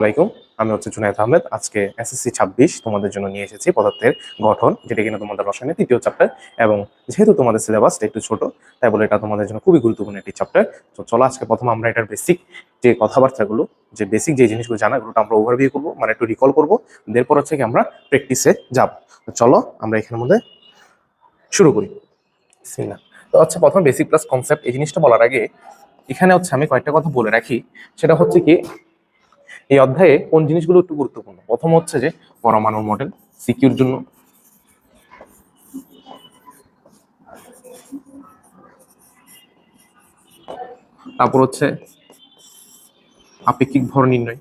আসসালামাইকুম। আমি হচ্ছে জুনায়েদ আহমেদ। আজকে এসএসসি 26 তোমাদের জন্য নিয়ে এসেছি পদার্থের গঠন, যেটা কিনা তোমাদের রসায়নের 3য় চ্যাপ্টার। এবং যেহেতু তোমাদের সিলেবাসটা একটু ছোট, তাই বলে এটা তোমাদের জন্য খুবই গুরুত্বপূর্ণ একটি চ্যাপ্টার। তো চলো আজকে প্রথম আমরা এটার বেসিক যে কথাবার্তাগুলো, যে বেসিক যে জিনিসগুলো জানা, এগুলো আমরা ওভারভিউ করবো, মানে একটু রিকল করবো। এরপর হচ্ছে কি আমরা প্র্যাকটিসে যাব। তো চলো আমরা এখানের মধ্যে শুরু করি। বিসমিল্লাহ। তো হচ্ছে প্রথম বেসিক প্লাস কনসেপ্ট, এই জিনিসটা বলার আগে এখানে হচ্ছে আমি কয়েকটা কথা বলে রাখি। সেটা হচ্ছে কি, এই অধ্যায়ে কোন জিনিসগুলো একটু গুরুত্বপূর্ণ। প্রথম হচ্ছে যে পরমাণুর মডেল সিকিউর জন্য, তারপর হচ্ছে আপেক্ষিক ভর নির্ণয়,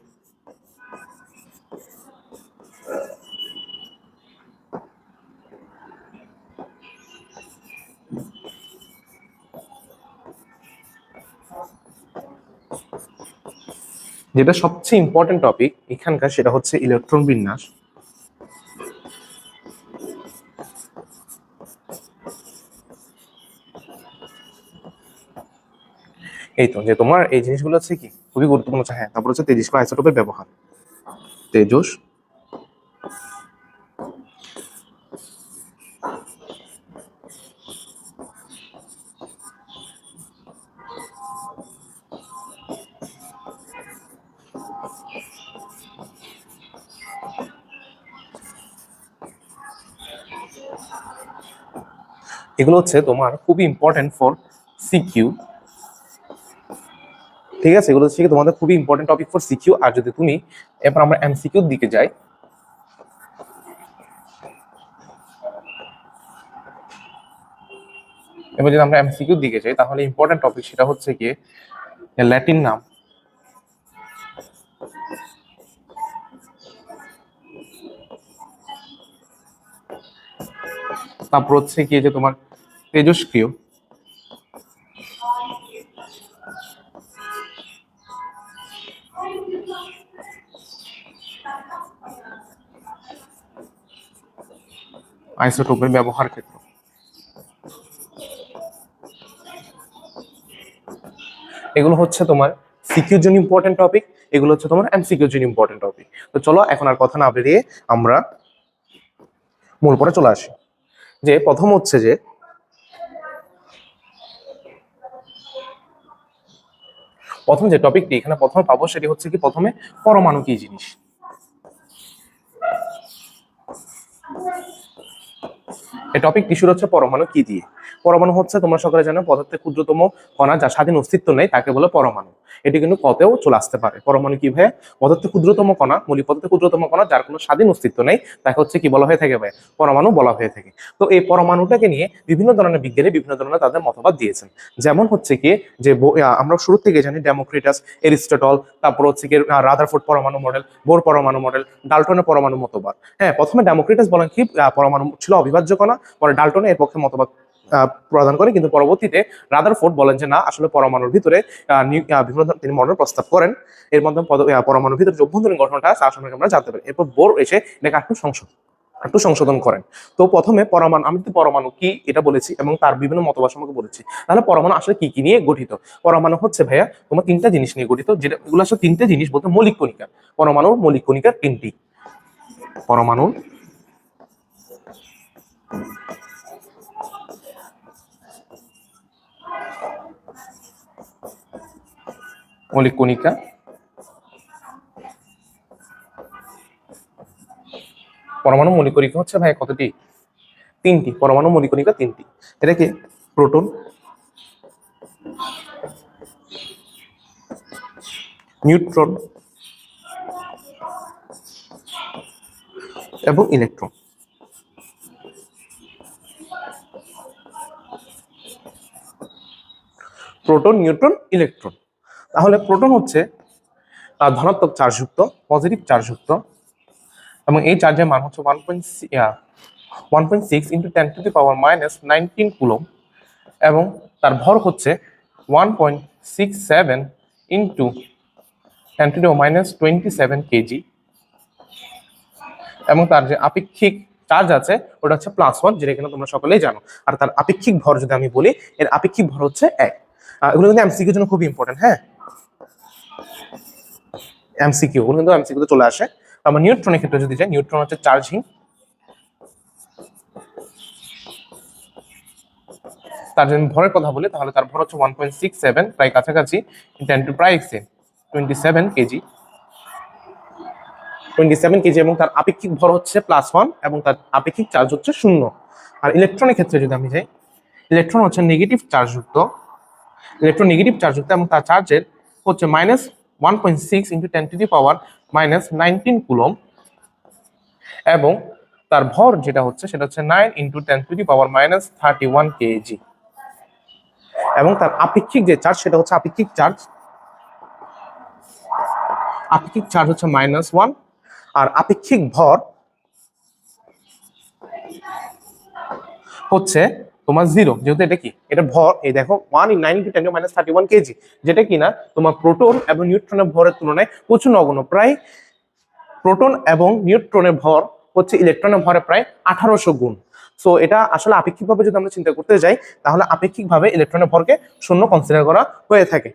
যেটা সবচেয়ে ইম্পর্টেন্ট টপিক এখানকার, সেটা হচ্ছে ইলেকট্রন বিন্যাস। এই তো যে তোমার এই জিনিসগুলো হচ্ছে কি খুবই গুরুত্বপূর্ণ হচ্ছে। হ্যাঁ, তারপর হচ্ছে তেজস্ক্রিয় আইসোটোপের ব্যবহার, তেজস এগুলো হচ্ছে তোমার খুবই ইম্পর্টেন্ট ফর সিকিউ। ঠিক আছে, এগুলো হচ্ছে তোমাদের খুবই ইম্পর্টেন্ট টপিক ফর সিকিউ। আর যদি তুমি এরপর আমরা এমসিকিউর দিকে যাই, এবার যদি আমরা এমসিকিউর দিকে যাই, তাহলে ইম্পর্টেন্ট টপিক সেটা হচ্ছে কি ল্যাটিন নাম, তারপর হচ্ছে কি যে তোমার তেজস্ক্রিয়, আইসোটোপের ব্যবহার ক্ষেত্র। এগুলো হচ্ছে তোমার সিকিউর জন্য ইম্পর্টেন্ট টপিক, এগুলো হচ্ছে তোমার এমসিকিউর জন্য ইম্পর্টেন্ট টপিক। তো চলো এখন আর কথা না বেরিয়ে আমরা মূল পরে চলে আসি। যে প্রথম হচ্ছে যে প্রথম যে টপিকটি এখানে প্রথমে পাবো, সেটি হচ্ছে কি প্রথমে পরমাণু কি জিনিস। এই টপিকটি শুরু হচ্ছে পরমাণু কি দিয়ে। পরমাণু হচ্ছে তোমরা সকলে জানো পদার্থের ক্ষুদ্রতম কণা, যার স্বাধীন অস্তিত্ব নেই, তাকে বলে পরমাণু। এটি কিন্তু কতেও চলে আসতে পারে। পরমাণু কি ভাই? পদার্থের ক্ষুদ্রতম কণা, মৌলিক পদার্থের ক্ষুদ্রতম কণা, যার কোনো স্বাধীন অস্তিত্ব নেই, তাকে হচ্ছে কি বলা হয়ে থাকে ভাই? পরমাণু বলা হয়ে থাকে। তো এই পরমাণুটাকে নিয়ে বিভিন্ন ধরনের বিজ্ঞানী বিভিন্ন ধরনের তাদের মতবাদ দিয়েছেন। যেমন হচ্ছে কি যে আমরা শুরু থেকে জানি ডেমোক্রিটাস, এরিস্টটল, তারপর হচ্ছে কি রাদারফোর্ড পরমাণু মডেল, বোর পরমাণু মডেল, ডাল্টনের পরমাণু মতবাদ। হ্যাঁ, প্রথমে ডেমোক্রিটাস বলেন কি পরমাণু ছিল অবিভাজ্য কণা, পরে ডাল্টনে এর পক্ষে মতবাদ প্রদান করে, কিন্তু পরবর্তীতে রাদারফোর্ড বলেন যে না, আসলে পরমাণুর ভিতরে বিভিন্ন তিনি মডেল প্রস্তাব করেন। এর মাধ্যমে পরমাণুর ভিতরে যে অভ্যন্তরীণ গঠনটা তার সম্পর্কে আমরা জানতে পারি। এরপর বোর এসে এটাকে একটু সংশোধন করেন। তো প্রথমে পরমাণু, আমি তো পরমাণু কি এটা বলেছি এবং তার বিভিন্ন মতবাদ সম্পর্কে বলেছি। তাহলে পরমাণু আসলে কি কি নিয়ে গঠিত? পরমাণু হচ্ছে ভাইয়া তোমার 3টা জিনিস নিয়ে গঠিত, যেটা এগুলো আসলে 3টে জিনিস বলতে মৌলিক কণিকা। পরমাণুর মৌলিক কণিকা 3টি। পরমাণুর মৌলিক কণিকা, পরমাণু মৌলিক কণিকা হচ্ছে ভাই কতটি? 3টি। পরমাণু মৌলিক কণিকা 3টি। এটা কি? প্রোটন, নিউট্রন এবং ইলেকট্রন। Proton, neutron, electron. তাহলে প্রোটন হচ্ছে ধনাত্মক চার্জযুক্ত, পজিটিভ চার্জযুক্ত, এবং এই চার্জের মান হচ্ছে 1.6 ইন্টু 10⁻⁻19 কুলম, এবং তার ভর হচ্ছে 1.67 ইন্টু 10⁻27 কেজি, এবং তার যে আপেক্ষিক চার্জ আছে ওটা হচ্ছে +1, যেটা কিনা তোমরা সকলেই জানো। আর তার আপেক্ষিক ভর যদি আমি বলি, এর আপেক্ষিক ভর হচ্ছে 1। এগুলো কিন্তু এমসিকিউর জন্য খুবই ইম্পর্টেন্ট। হ্যাঁ, এমসিকিউ, ওগুলো কিন্তু এমসিকিউ তে চলে আসে। আমরা নিউট্রনের ক্ষেত্রে যদি যাই, নিউট্রন হচ্ছে চার্জহীন, তার যদি ভরের কথা বলি তাহলে তার ভর হচ্ছে 1.67, প্রায় কাছাকাছি, 10⁻⁷ 27 কেজি, এবং তার আপেক্ষিক ভর হচ্ছে +1 এবং তার আপেক্ষিক চার্জ হচ্ছে 0। আর ইলেকট্রনের ক্ষেত্রে যদি আমি যাই, ইলেকট্রন হচ্ছে নেগেটিভ চার্জযুক্ত, ইলেকট্রন নেগেটিভ চার্জযুক্ত এবং তার চার্জের হচ্ছে -1.6 × 10⁻⁻19 কুলম্ব, এবং তার ভর যেটা হচ্ছে সেটা হচ্ছে 9 × 10⁻31 কেজি, এবং তার আপেক্ষিক যে চার্জ সেটা হচ্ছে আপেক্ষিক চার্জ হচ্ছে -1, আর আপেক্ষিক ভর হচ্ছে তোমার 0, যেহেতু এটা কি, এটা ভর, এই দেখো 1 × 9 × 10⁻31 কেজি, যেটা কিনা তোমার প্রোটন এবং নিউট্রনের ভরের তুলনায় প্রচুর নগণ্য। প্রায় প্রোটন এবং নিউট্রনের ভর হচ্ছে ইলেকট্রনের ভরে প্রায় 1800 গুণ। সো এটা আসলে আপেক্ষিকভাবে যদি আমরা চিন্তা করতে যাই, তাহলে আপেক্ষিকভাবে ইলেকট্রনের ভরকে 0 কনসিডার করা হয়ে থাকে।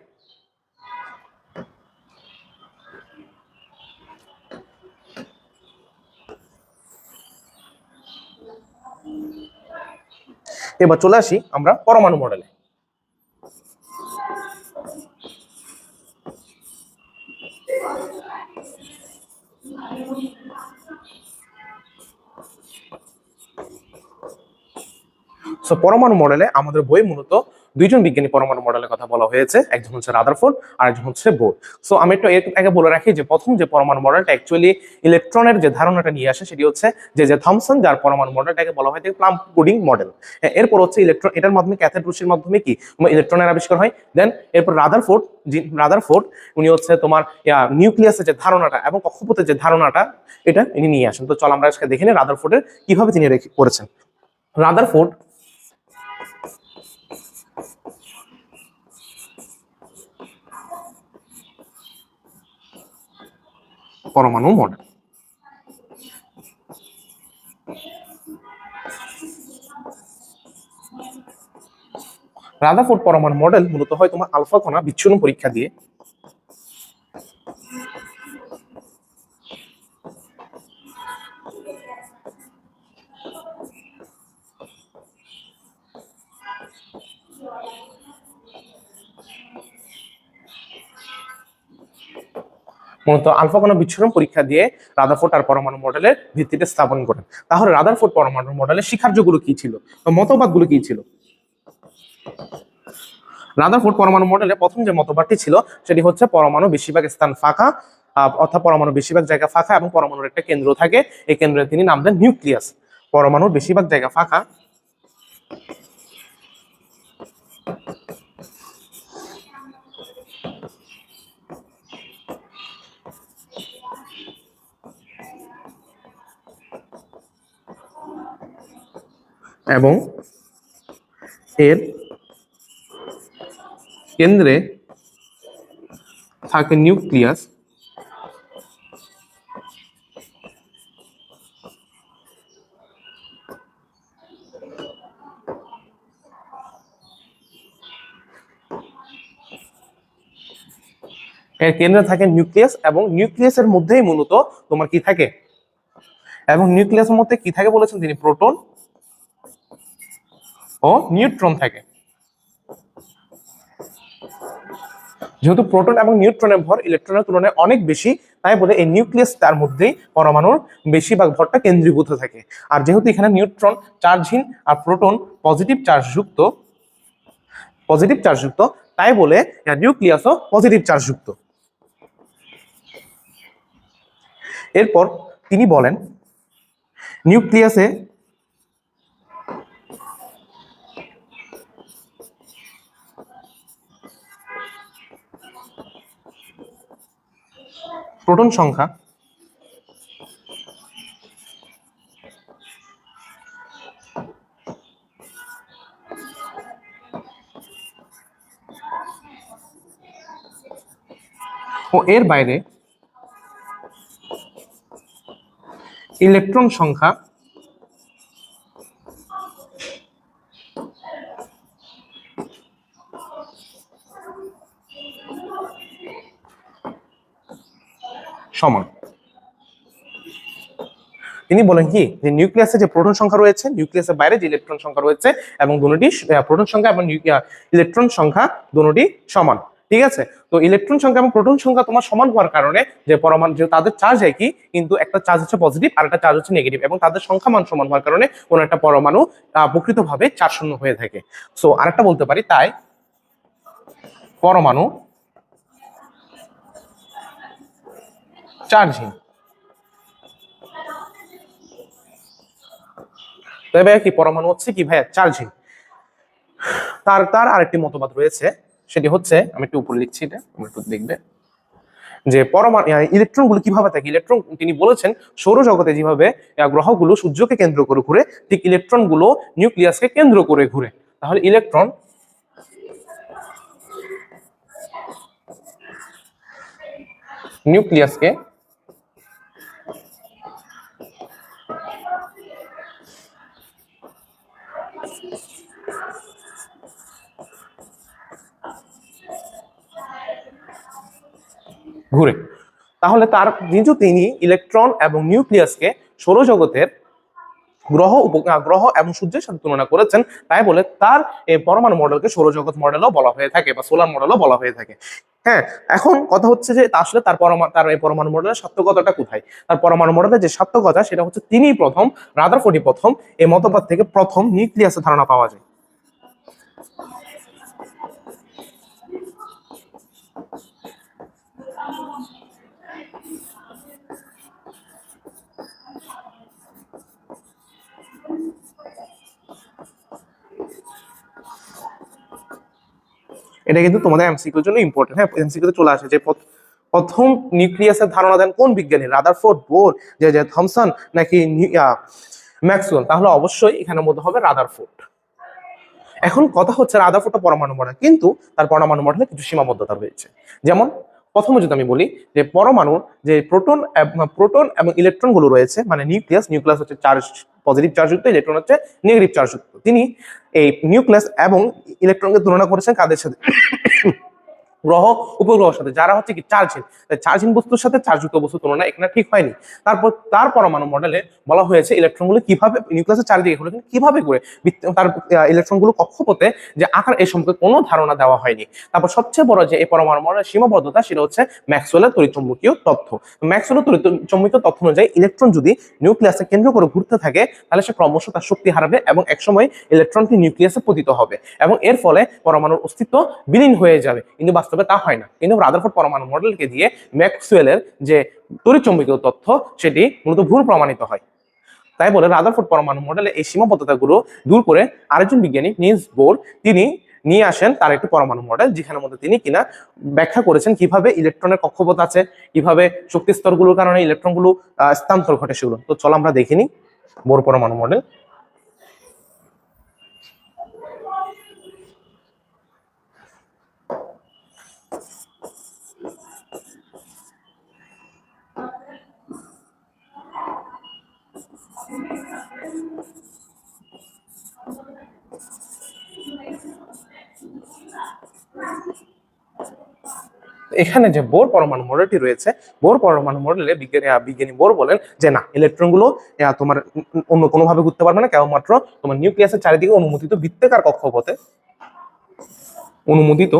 এবার চলে আসি আমরা পরমাণু মডেলে। সো পরমাণু মডেলে আমাদের বই মূলত দুইজন বিজ্ঞানী পরমাণু মডেলের কথা বলা হয়েছে, একজন হচ্ছে রাদারফোর্ড আর একজন হচ্ছে বোর। সো আমি একটু এর আগে বলে রাখি যে প্রথম যে পরমাণু মডেলটা অ্যাকচুয়ালি ইলেকট্রনের যে ধারণাটা নিয়ে আসে সেটি হচ্ছে যে থমসন, যার পরমাণু মডেলটাকে বলা হয় প্লাম পুডিং মডেল। এরপর হচ্ছে ইলেকট্রন, এটার মাধ্যমে ক্যাথোড রশ্মির মাধ্যমে কি ইলেকট্রনের আবিষ্কার হয়। দেন এরপর রাদারফোর্ড উনি হচ্ছে তোমার নিউক্লিয়াসের যে ধারণাটা এবং কক্ষপথের যে ধারণাটা এটা ইনি নিয়ে আসেন। তো চল আমরা আজকে দেখে নিই রাদারফোর্ডের কিভাবে তিনি করেছেন। রাদারফোর্ড পরমাণু মডেল। রাদারফোর্ড পরমাণু মডেল মূলত হয় তোমার আলফা কণা বিচ্ছুরণ পরীক্ষা দিয়ে। মূলত আলফা কণা বিচ্ছুরণ পরীক্ষা দিয়ে রাদারফোর্ড আর পরমাণু মডেলের ভিত্তিতে স্থাপন করেন। তাহলে রাদারফোর্ড পরমাণু মডেলের শিখার্যগুলো কি ছিল, মতবাদগুলো কি ছিল? রাদারফোর্ড পরমাণু মডেলে প্রথম যে মতবাদটি ছিল সেটি হচ্ছে পরমাণু বেশিরভাগ স্থান ফাঁকা, অর্থাৎ পরমাণু বেশিরভাগ জায়গা ফাঁকা এবং পরমাণুর একটা কেন্দ্র থাকে, এই কেন্দ্রে তিনি নাম দেন নিউক্লিয়াস। পরমাণুর বেশিরভাগ জায়গা ফাঁকা এবং এর কেন্দ্রে থাকে নিউক্লিয়াস। এর কেন্দ্রে থাকে নিউক্লিয়াস এবং নিউক্লিয়াসের মধ্যেই মূলত তোমার কি থাকে, এবং নিউক্লিয়াসের মধ্যে কি থাকে বলেছেন তিনি, প্রোটন ও নিউট্রন থাকে। যেহেতু প্রোটন এবং নিউট্রনের ভর ইলেকট্রনের তুলনায় অনেক বেশি, তাই বলে এই নিউক্লিয়াস তার মধ্যেই পরমাণুর বেশিরভাগ ভরটা কেন্দ্রীভূত থাকে। আর যেহেতু এখানে নিউট্রন চার্জহীন আর প্রোটন পজিটিভ চার্জযুক্ত, তাই বলে নিউক্লিয়াসও পজিটিভ চার্জযুক্ত। এরপর তিনি বলেন নিউক্লিয়াসে প্রোটন সংখ্যা ও এর বাইরে ইলেকট্রন সংখ্যা সমান। তিনি বলেন কি যে নিউক্লিয়াসে যে প্রোটন সংখ্যা রয়েছে, নিউক্লিয়াসের বাইরে যে ইলেকট্রন সংখ্যা রয়েছে এবং দুটোটি প্রোটন সংখ্যা এবং ইলেকট্রন সংখ্যা দুটোটি সমান। ঠিক আছে, তো ইলেকট্রন সংখ্যা এবং প্রোটন সংখ্যা তোমার সমান হওয়ার কারণে যে পরমাণু যে তাদের চার্জ একই, কিন্তু একটা চার্জ হচ্ছে পজিটিভ আর একটা চার্জ হচ্ছে নেগেটিভ, এবং তাদের সংখ্যা মান সমান হওয়ার কারণে কোনো একটা পরমাণু প্রকৃতভাবে চার্জ শূন্য হয়ে থাকে। সো আরেকটা বলতে পারি, তাই পরমাণু চার্জহীন। তবে কি পরমাণু হচ্ছে কি ভাইয়া চার্জহীন। তার তার আরেকটি মতবাদ রয়েছে, সেটি হচ্ছে, আমি একটু উপরে লিখছি, এটা আমরা একটু দেখবে যে পরমাণু ইলেকট্রন গুলো কিভাবে থাকে। ইলেকট্রন তিনি বলেছেন সৌরজগতে যেভাবে গ্রহগুলো সূর্যকে কেন্দ্র করে ঘুরে, ঠিক ইলেকট্রন গুলো নিউক্লিয়াসকে কেন্দ্র করে ঘুরে। তাহলে ইলেকট্রন নিউক্লিয়াসকে ঘুরে। তাহলে তার যেহেতু তিনি ইলেকট্রন এবং নিউক্লিয়াসকে সৌরজগতের গ্রহ এবং সূর্যের সাথে তুলনা করেছেন, তাই বলে তার এই পরমাণু মডেলকে সৌরজগৎ মডেলও বলা হয়ে থাকে বা সোলার মডেলও বলা হয়ে থাকে। হ্যাঁ, এখন কথা হচ্ছে যে আসলে তার এই পরমাণু মডেলের সার্থকতাটা কোথায়। তার পরমাণু মডেলের যে সার্থকতা সেটা হচ্ছে তিনিই প্রথম, রাদারফোর্ডই প্রথম এই মতবাদ থেকে প্রথম নিউক্লিয়াসের ধারণা পাওয়া যায়। এটা কিন্তু তোমাদের এমসিকিউর জন্য ইম্পর্টেন্ট। হ্যাঁ, এমসিকিউ তে চলে আসে যে প্রথম নিউক্লিয়াসের ধারণা দেন কোন বিজ্ঞানী, রাদারফোর্ড, বোর, যে থমসন নাকি ম্যাক্সওয়েল। তাহলে অবশ্যই এখানের মধ্যে হবে রাদারফোর্ড। এখন কথা হচ্ছে রাদারফোর্ড পরমাণু মডেল, কিন্তু তার পরমাণু মডেলে কিছু সীমাবদ্ধতা রয়েছে। যেমন প্রথমে যদি আমি বলি যে পরমাণুর যে প্রোটন এবং ইলেকট্রন গুলো রয়েছে, মানে নিউক্লিয়াস হচ্ছে চার্জ পজিটিভ চার্জযুক্ত, ইলেকট্রন হচ্ছে নেগেটিভ চার্জযুক্ত। তিনি এই নিউক্লিয়াস এবং ইলেকট্রনকে তুলনা করেছেন কাদের সাথে? গ্রহ উপগ্রহের সাথে, যারা হচ্ছে কি চার্জহীন। চার্জহীন বস্তুর সাথে চার্জযুক্ত বস্তুর তুলনা এখানে ঠিক হয়নি। তারপর তার পরমাণু মডেলে বলা হয়েছে ইলেকট্রনগুলো কিভাবে নিউক্লিয়াসের চারিদিকে ঘুরে, কিভাবে ঘুরে, তার ইলেকট্রনগুলো কক্ষপথে যে আকার, এই সম্পর্কে কোনো ধারণা দেওয়া হয়নি। তারপর সবচেয়ে বড় যে এই পরমাণু মডেলের সীমাবদ্ধতা, সেটা হচ্ছে ম্যাক্সওয়েলের তড়িৎচুম্বকীয় তথ্য। ম্যাক্সওয়েলের তড়িৎচুম্বকীয় তথ্য অনুযায়ী ইলেকট্রন যদি নিউক্লিয়াসকে কেন্দ্র করে ঘুরতে থাকে, তাহলে সে ক্রমশ তার শক্তি হারাবে এবং একসময় ইলেকট্রনটি নিউক্লিয়াসে পতিত হবে এবং এর ফলে পরমাণুর অস্তিত্ব বিলীন হয়ে যাবে। কিন্তু বাস্তবে তা হয় না। কিন্তু রাদারফোর্ড পরমাণু মডেলকে দিয়ে ম্যাক্সওয়েলের যে তড়িৎচুম্বকীয় তথ্য, সেটি মূলত ভুল প্রমাণিত হয়। তাই বলে রাদারফোর্ড পরমাণু মডেলে এই সীমাবদ্ধতাগুলো দূর করে আরেকজন বিজ্ঞানী নিলস বোর তিনি নিয়ে আসেন তার একটি পরমাণু মডেল, যেখানের মধ্যে তিনি কিনা ব্যাখ্যা করেছেন কিভাবে ইলেকট্রনের কক্ষপথ আছে, কিভাবে শক্তি স্তরগুলোর কারণে ইলেকট্রনগুলো স্থানান্তর ঘটে সেগুলো। তো চলো আমরা দেখে নিই বোর পরমাণু মডেল। এখানে যে বোর পরমাণু মডেলটি রয়েছে, বোর পরমাণু মডেলে বিজ্ঞানী বোর বলেন যে না, ইলেকট্রন গুলো তোমার অন্য কোনোভাবে ঘুরতে পারবে না, কেবলমাত্র তোমার নিউক্লিয়াসের চারিদিকে অনুমোদিত বৃত্তাকার কক্ষপথে অনুমোদিত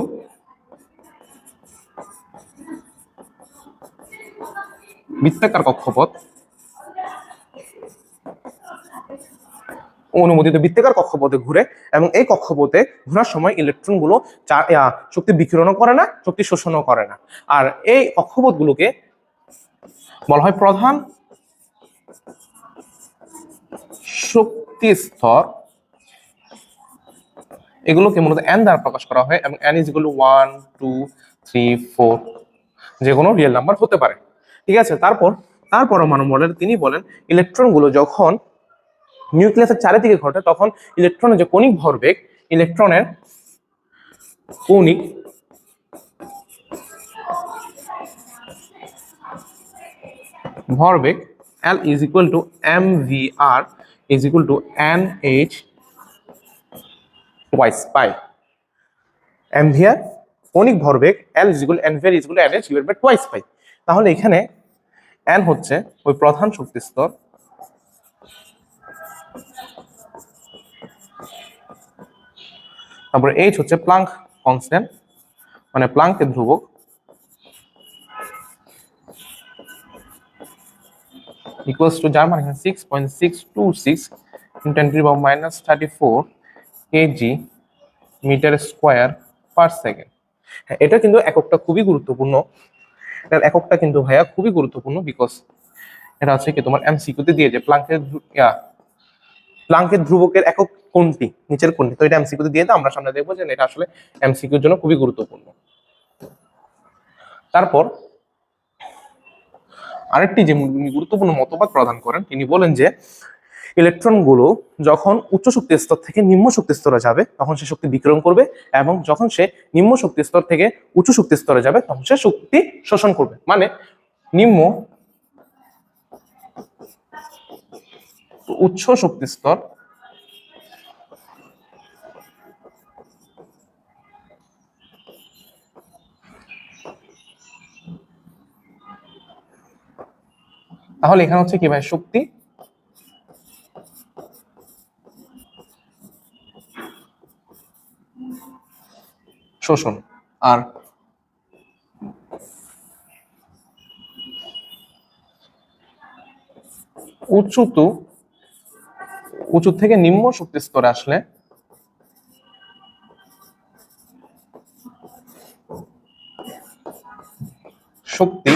বৃত্তাকার কক্ষপথ কক্ষপথে ঘুরে, এবং এই কক্ষপথে ঘোরার সময় ইলেকট্রন গুলো শক্তি বিকিরণও করে না, শক্তি শোষণও করে না। আর এই কক্ষপথ গুলোকে বলা হয় প্রধান শক্তি স্তর। এগুলোকে মূলত n দ্বারা প্রকাশ করা হয় এবং n ইজ ইকুয়াল টু 1 2 3 4, যে কোনো রিয়েল নাম্বার হতে পারে। ঠিক আছে, তারপর তার পরমাণু মডেল তিনি বলেন ইলেকট্রন গুলো যখন নিউক্লিয়াসের চারিদিকে ঘটে, তখন ইলেকট্রনের যে কণিক ভরবেগ, ইলেকট্রনের কণিক ভরবেগ L is equal to mvr is equal to nh twice pi। mvr কণিক ভরবেগ, L is equal to mvr is equal to nh divided by twice pi। তাহলে এখানে এন হচ্ছে ওই প্রধান শক্তি স্তর, তারপরে এইচ হচ্ছে প্লাঙ্ক কনস্ট্যান্ট মানে প্লাঙ্কের ধ্রুবক, ইকুয়ালস টু যার মানে 6.626 × 10⁻³ KG metre square per second. হ্যাঁ, এটা কিন্তু এককটা খুবই গুরুত্বপূর্ণ, এটার এককটা কিন্তু ভাইয়া খুবই গুরুত্বপূর্ণ, বিকজ এটা হচ্ছে কি তোমার এমসিকিউতে দিয়ে যে প্লাঙ্কের ধ্রুবকের একক কোনটি, নিচের কোনটি, তো এটা এমসিকিউতে দিয়ে দাও, আমরা সামনে দেখবো যে এটা আসলে এমসিকিউর জন্য খুবই গুরুত্বপূর্ণ। তারপর আরেকটি যে গুরুত্বপূর্ণ মতবাদ প্রদান করেন, তিনি বলেন যে ইলেকট্রনগুলো যখন উচ্চ শক্তি স্তর থেকে নিম্ন শক্তি স্তরে যাবে তখন সে শক্তি বিকিরণ করবে, এবং যখন সে নিম্ন শক্তি স্তর থেকে উচ্চ শক্তি স্তরে যাবে তখন সে শক্তি শোষণ করবে। মানে নিম্ন উচ্চ শক্তি স্তর তাহলে এখানে হচ্ছে কি ভাই, শক্তি শোষণ। আর উঁচু থেকে নিম্ন শক্তি স্তরে আসলে শক্তি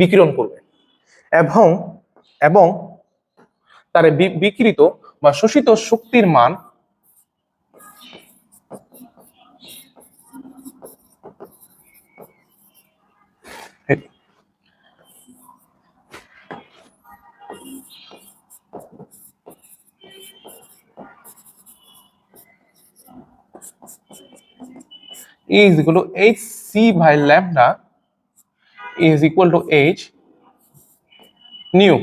বিকিরণ করবে, এবং এবং তার বিকিরিত বা শোষিত শক্তির মান E is equal to hc by lambda is equal to h nu.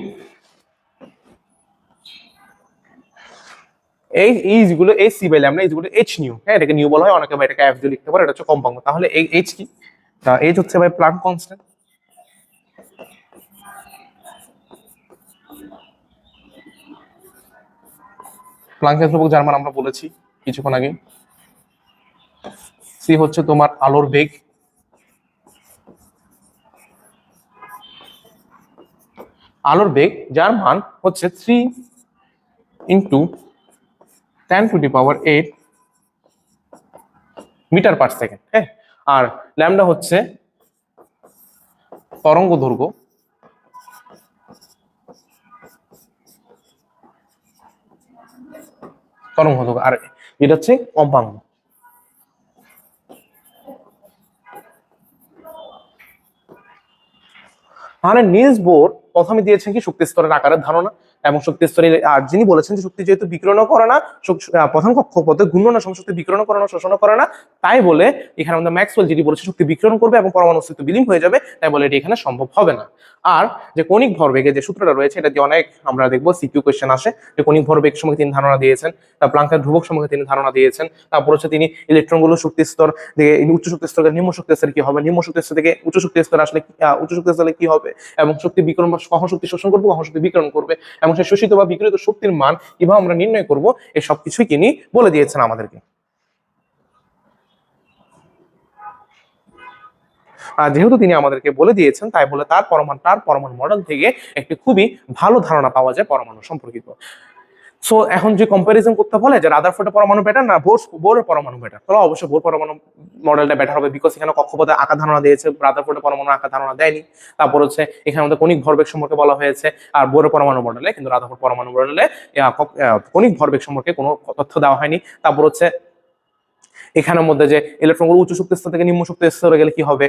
এই is equal to hc by lambda is equal to h nu। হ্যাঁ, এটাকে নিউ বলা হয়, অনেকে এটাকে f দিয়ে লিখতে পারে, এটা হচ্ছে কম্পাঙ্ক। তাহলে এই h কি? h হচ্ছে ভাই প্লাঙ্ক কনস্ট্যান্ট। প্লাঙ্কের ধ্রুবক যার মান আমরা বলেছি কিছুক্ষণ আগে। c হচ্ছে তোমার আলোর বেগ, যার মান হচ্ছে 3 × 10⁸ মিটার পার সেকেন্ড। হ্যাঁ, আর ল্যামডা হচ্ছে তরঙ্গ দৈর্ঘ্য, আর এটা হচ্ছে কম্পাঙ্ক। তাহলে নিলস বোর প্রথমে দিয়েছেন কি শক্তি স্তরের আকারের ধারণা, এবং শক্তি স্তরে আর যিনি বলেছেন যে শক্তি যেহেতু বিকিরণ করে না, প্রথম কক্ষপথে ঘূর্ণন শক্তি বিকিরণ করে না, শোষণ করে না, তাই বলে এখানে আমাদের ম্যাক্সওয়েল যেটি বলেছে শক্তি বিকিরণ করবে এবং পরমাণু অস্তিত্ব বিলীন হয়ে যাবে, তাই বলে এটি এখানে সম্ভব হবে না। আর যে কণিক ভরবেগের যে সূত্রটা রয়েছে, এটা দিয়ে অনেক আমরা দেখবো সিকিউ কোয়েশ্চেন আসে, যে কণিক ভরবেগ সম্পর্কে তিনি ধারণা দিয়েছেন, তার প্লাঙ্কের ধ্রুবক সম্পর্কে তিনি ধারণা দিয়েছেন, তারপর হচ্ছে তিনি ইলেকট্রনগুলো শক্তি স্তর থেকে উচ্চ শক্তি স্তর থেকে নিম্ন শক্তি স্তরে কি হবে, নিম্ন শক্তি স্তর থেকে উচ্চ শক্তি স্তরে আসলে উচ্চ শক্তি স্তরে কি হবে, এবং শক্তি বিকিরণ বা কখন শক্তি শোষণ করবে, কখন শক্তি বিকিরণ করবে, এবং সেই শোষিত বা বিকিরিত শক্তির মান কিভাবে আমরা নির্ণয় করব, এই সবকিছুই তিনি বলে দিয়েছেন আমাদেরকে। যেহেতু তিনি আমাদেরকে বলে দিয়েছেন, তাই বলে তার পরমাণু মডেল থেকে একটি খুবই ভালো ধারণা পাওয়া যায় পরমাণু সম্পর্কিত। সো এখন যে কম্পারিজন করতে বলে যে রাদারফোর্ডের পরমাণু বেটার না বোরের পরমাণু বেটার, তাহলে অবশ্যই বোর পরমাণু মডেলটা বেটার হবে, বিকজ এখানে কক্ষপথে আকার ধারণা দিয়েছে, রাদারফোর্ডের পরমাণু আকার ধারণা দেয়নি। তারপর হচ্ছে এখানে আমাদের কণিক ভরবেগ সম্পর্কে বলা হয়েছে, আর বোরের পরমাণু মডেলে কিন্তু রাদারফোর্ড পরমাণু মডেলে কণিক ভরবেগ সম্পর্কে কোনো তথ্য দেওয়া হয়নি। তারপর হচ্ছে এখানের মধ্যে যে ইলেকট্রনগুলো উচ্চ শক্তি স্তর থেকে নিম্ন শক্তি স্তরে গেলে কি হবে,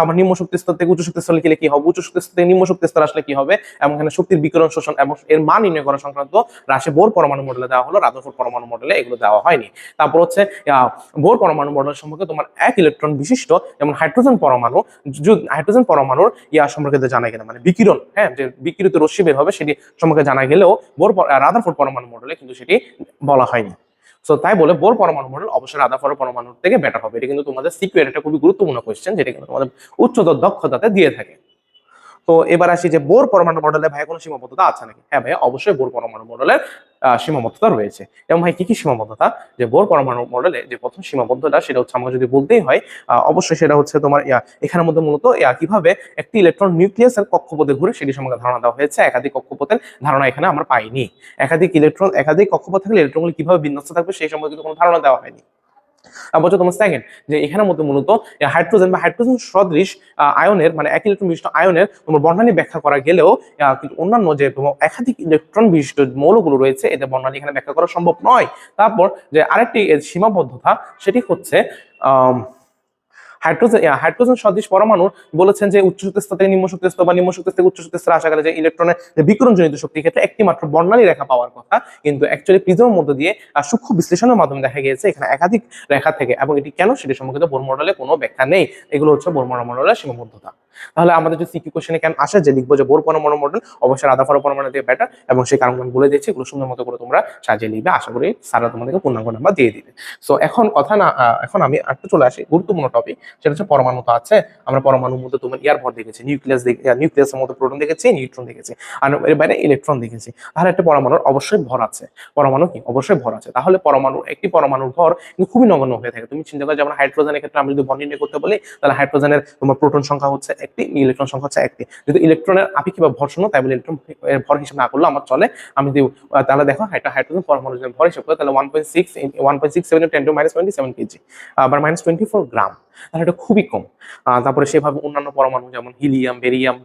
আবার নিম্ন শক্তি স্তর থেকে উচ্চ শক্তি স্তরে গেলে কি হবে, উচ্চ শক্তি স্তর থেকে নিম্ন শক্তি স্তরে আসলে কি হবে, এবং এখানে শক্তির বিকিরণ শোষণ এবং এর মান নির্ণয় করা সংক্রান্ত রাশি বোর পরমাণু মডেলে দেওয়া হলো, রাদারফোর্ড পরমাণু মডেলে এগুলো দেওয়া হয়নি। তারপর হচ্ছে বোর পরমাণু মডেল সম্পর্কে তোমার এক ইলেকট্রন বিশিষ্ট যেমন হাইড্রোজেন পরমাণুর সম্পর্কে জানা গেলে, মানে বিকিরণ, হ্যাঁ, যে বিকিরিত রশ্মি বের হবে সেটি সম্পর্কে জানা গেলেও রাদারফোর্ড পরমাণু মডেলে কিন্তু সেটি বলা হয়নি। সো তাই বলে বোর পরমাণু মডেল অবশ্যই রাদারফোর্ড পরমাণুর থেকে বেটার হবে। এটা কিন্তু তোমাদের সিকিউর, এটা খুবই গুরুত্বপূর্ণ কোয়েশ্চেন, যেটা কিন্তু তোমাদের উচ্চতর দক্ষতাতে দিয়ে থাকে। তো এবার আসি যে বোর পরমাণু মডেলে ভাই কোনো সীমাবদ্ধতা আছে নাকি? হ্যাঁ ভাই, অবশ্যই বোর পরমাণু মডেলের সীমাবদ্ধতা রয়েছে। এবং ভাই কি কি সীমাবদ্ধতা? যে বোর পরমাণু মডেলে যে প্রথম সীমাবদ্ধতা সেটা হচ্ছে আমাকে যদি বলতেই হয়, অবশ্যই সেটা হচ্ছে তোমার এখানের মধ্যে মূলত কিভাবে একটি ইলেকট্রন নিউক্লিয়াসের কক্ষপথে ঘুরে সেটি সম্পর্কে ধারণা দেওয়া হয়েছে। একাধিক কক্ষপথের ধারণা এখানে আমরা পাইনি। একাধিক কক্ষপথ থাকলে ইলেকট্রনগুলো কিভাবে বিন্যস্ত থাকবে সেই সম্পর্কে কিন্তু কোনো ধারণা দেওয়া হয়নি। বলছো তোমার সেকেন্ড, যে এখানের মধ্যে মূলত হাইড্রোজেন বা হাইড্রোজেন সদৃশ আয়নের, মানে এক ইলেকট্রন বিশিষ্ট আয়নের তোমার বর্ণালী ব্যাখ্যা করা গেলেও কিন্তু অন্যান্য যে তোমার একাধিক ইলেকট্রন বিশিষ্ট মৌলগুলো রয়েছে এদের বর্ণালী এখানে ব্যাখ্যা করা সম্ভব নয়। তারপর যে আরেকটি সীমাবদ্ধতা, সেটি হচ্ছে হাইড্রোজেন সদৃশ পরমাণু বলেছেন যে উচ্চ শক্তি স্তর থেকে নিম্ন শক্তি স্তর বা নিম্ন শক্তি থেকে উচ্চ শক্তি স্তরে আসা গেলে যে ইলেকট্রনের যে বিকিরণজনিত শক্তির ক্ষেত্রে একটি মাত্র বর্ণালী রেখা পাওয়ার কথা, কিন্তু অ্যাকচুয়ালি প্রিজমের মধ্যে দিয়ে সূক্ষ্ম বিশ্লেষণের মাধ্যমে দেখা গিয়েছে এখানে একাধিক রেখা থেকে, এবং এটি কেন সেটি সম্পর্কিত বোর মডেলে কোনো ব্যাখ্যা নেই। এগুলো হচ্ছে বোর মডেলের সীমাবদ্ধতা। তাহলে আমাদের যে সিকিউ কোশ্চেনে কেন আসে যে লিখবো যে বোর পরমাণু মডেল অবশ্যই রাদারফোর্ড পরমাণু দিয়ে বেটার, এবং সেই কারণগুলো বলে দিয়েছি, এগুলো সুন্দর মতো করে তোমরা সাজিয়ে লিখবে। আশা করি স্যাররা তোমাদেরকে পূর্ণাঙ্গ নাম্বার দিয়ে দিবে। সো এখন কথা না, এখন আমি একটু চলে আসি গুরুত্বপূর্ণ টপিক, সেটা হচ্ছে পরমাণু। তো আছে, আমরা পরমাণুর মধ্যে তোমার ইয়ার ভর দেখেছি, নিউক্লিয়াসের মধ্যে প্রোটন দেখেছি, নিউট্রন দেখেছি, আর এর বাইরে ইলেকট্রন দেখেছি। তাহলে একটা পরমাণুর অবশ্যই ভর আছে। পরমাণু কি অবশ্যই ভর আছে। তাহলে একটি পরমাণুর ভর কিন্তু খুবই নগণ্য হয়ে থাকে। তুমি চিন্তা করো, যেমন হাইড্রোজেনের ক্ষেত্রে আমি যদি ভর নির্ণয় করতে বলি, তাহলে হাইড্রোজেনের তোমার প্রোটন সংখ্যা হচ্ছে একটি, ইলেকট্রন সংখ্যা হচ্ছে একটি। যদি ইলেকট্রনের আপেক্ষিক বা ভর শূন্য, তাই বলে ইলেকট্রন ভর হিসাব না করলে আমার চলে। আমি যদি তাহলে দেখো হাইড্রোজেন পরমাণু যদি ভর হিসাব করে, তাহলে 1.67 × 10⁻27 কেজি, আবার -24 গ্রাম। তাহলে এটা খুবই কম। তারপরে সেভাবে অন্যান্য পরমাণু যেমন হিলিয়াম, বেরিয়াম,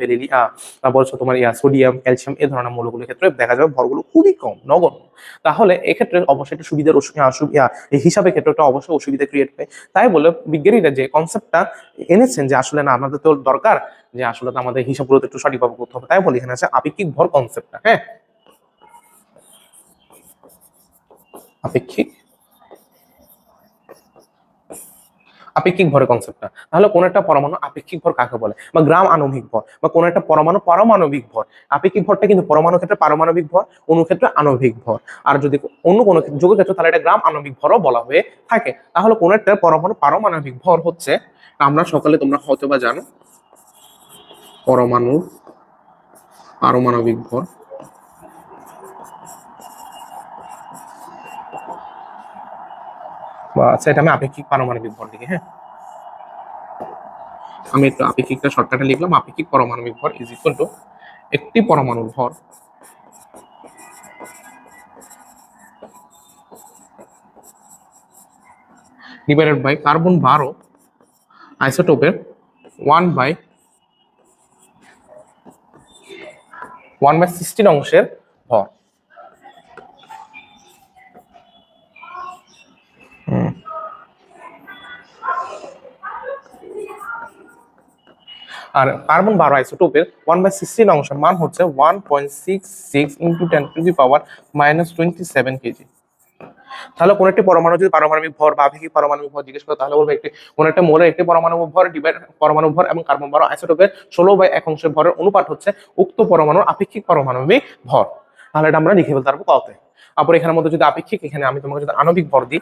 তারপর তোমার সোডিয়াম, ক্যালসিয়াম, এই ধরনের মৌলগুলোর ক্ষেত্রে দেখা যাবে ভরগুলো খুবই কম, নগণ্য। তাহলে এক্ষেত্রে অবশ্যই একটা সুবিধার এই হিসাবের ক্ষেত্রে একটা অবশ্যই অসুবিধা ক্রিয়েট হয়। তাই বলে বিজ্ঞানীরা যে কনসেপ্টটা এনেছেন যে আসলে না, আমাদের তো দরকার যে আসলে আমাদের হিসাবগুলো একটু সঠিকভাবে করতে হবে, তাই বলে এখানে আছে আপেক্ষিক ভর কনসেপ্টটা। হ্যাঁ, আপেক্ষিক আপেক্ষিক ভরের কনসেপ্টটা। তাহলে কোন একটা পরমাণু আপেক্ষিক ভর কাকে বলে, বা গ্রাম আণবিক ভর, বা কোন একটা পরমাণু পারমাণবিক ভর। আপেক্ষিক ভরটা কিন্তু পরমাণু ক্ষেত্রে পারমাণবিক ভর, অণু ক্ষেত্রে আণবিক ভর। আর যদি অন্য কোনো যৌগের ক্ষেত্রে, তাহলে এটা গ্রাম আণবিক ভরও বলা হয়ে থাকে। তাহলে কোন একটা পরমাণু পারমাণবিক ভর হচ্ছে, আমরা সকালে তোমরা হয়তো বা জানো, পরমাণু পারমাণবিক ভর, বা আচ্ছা এটা আমি আপেক্ষিক পারমাণবিক ভর লিখি। হ্যাঁ, আমি একটু আপেক্ষিকটা শর্টকাটে লিখলাম। আপেক্ষিক পারমাণবিক ভর ইজ ইকুয়াল টু একটি পরমাণুর ভর ডিভাইডেড বাই কার্বন 12 আইসোটোপের 1/16 অংশের ভর। আর কার্বন 12 আইসোটোপের 1/16 অংশের মান হচ্ছে 1.66 × 10⁻27 কেজি। তাহলে কোন একটি পরমাণু যদি পারমাণবিক ভর বা আপেক্ষিক পারমাণবিক ভর জিজ্ঞেস করে, তাহলে বলবে কোন একটা মোলের একটি পরমাণবিক ভর পরমাণু ভর এবং কার্বন 12 আইসোটোপের 16/1 অংশের ভরের অনুপাত হচ্ছে উক্ত পরমাণুর আপেক্ষিক পারমাণবিক ভর। তাহলে এটা আমরা লিখে ফেলতে পারবো কতে। তারপর এখানের মধ্যে যদি আপেক্ষিক, এখানে আমি তোমাকে যদি আণবিক ভর দিই,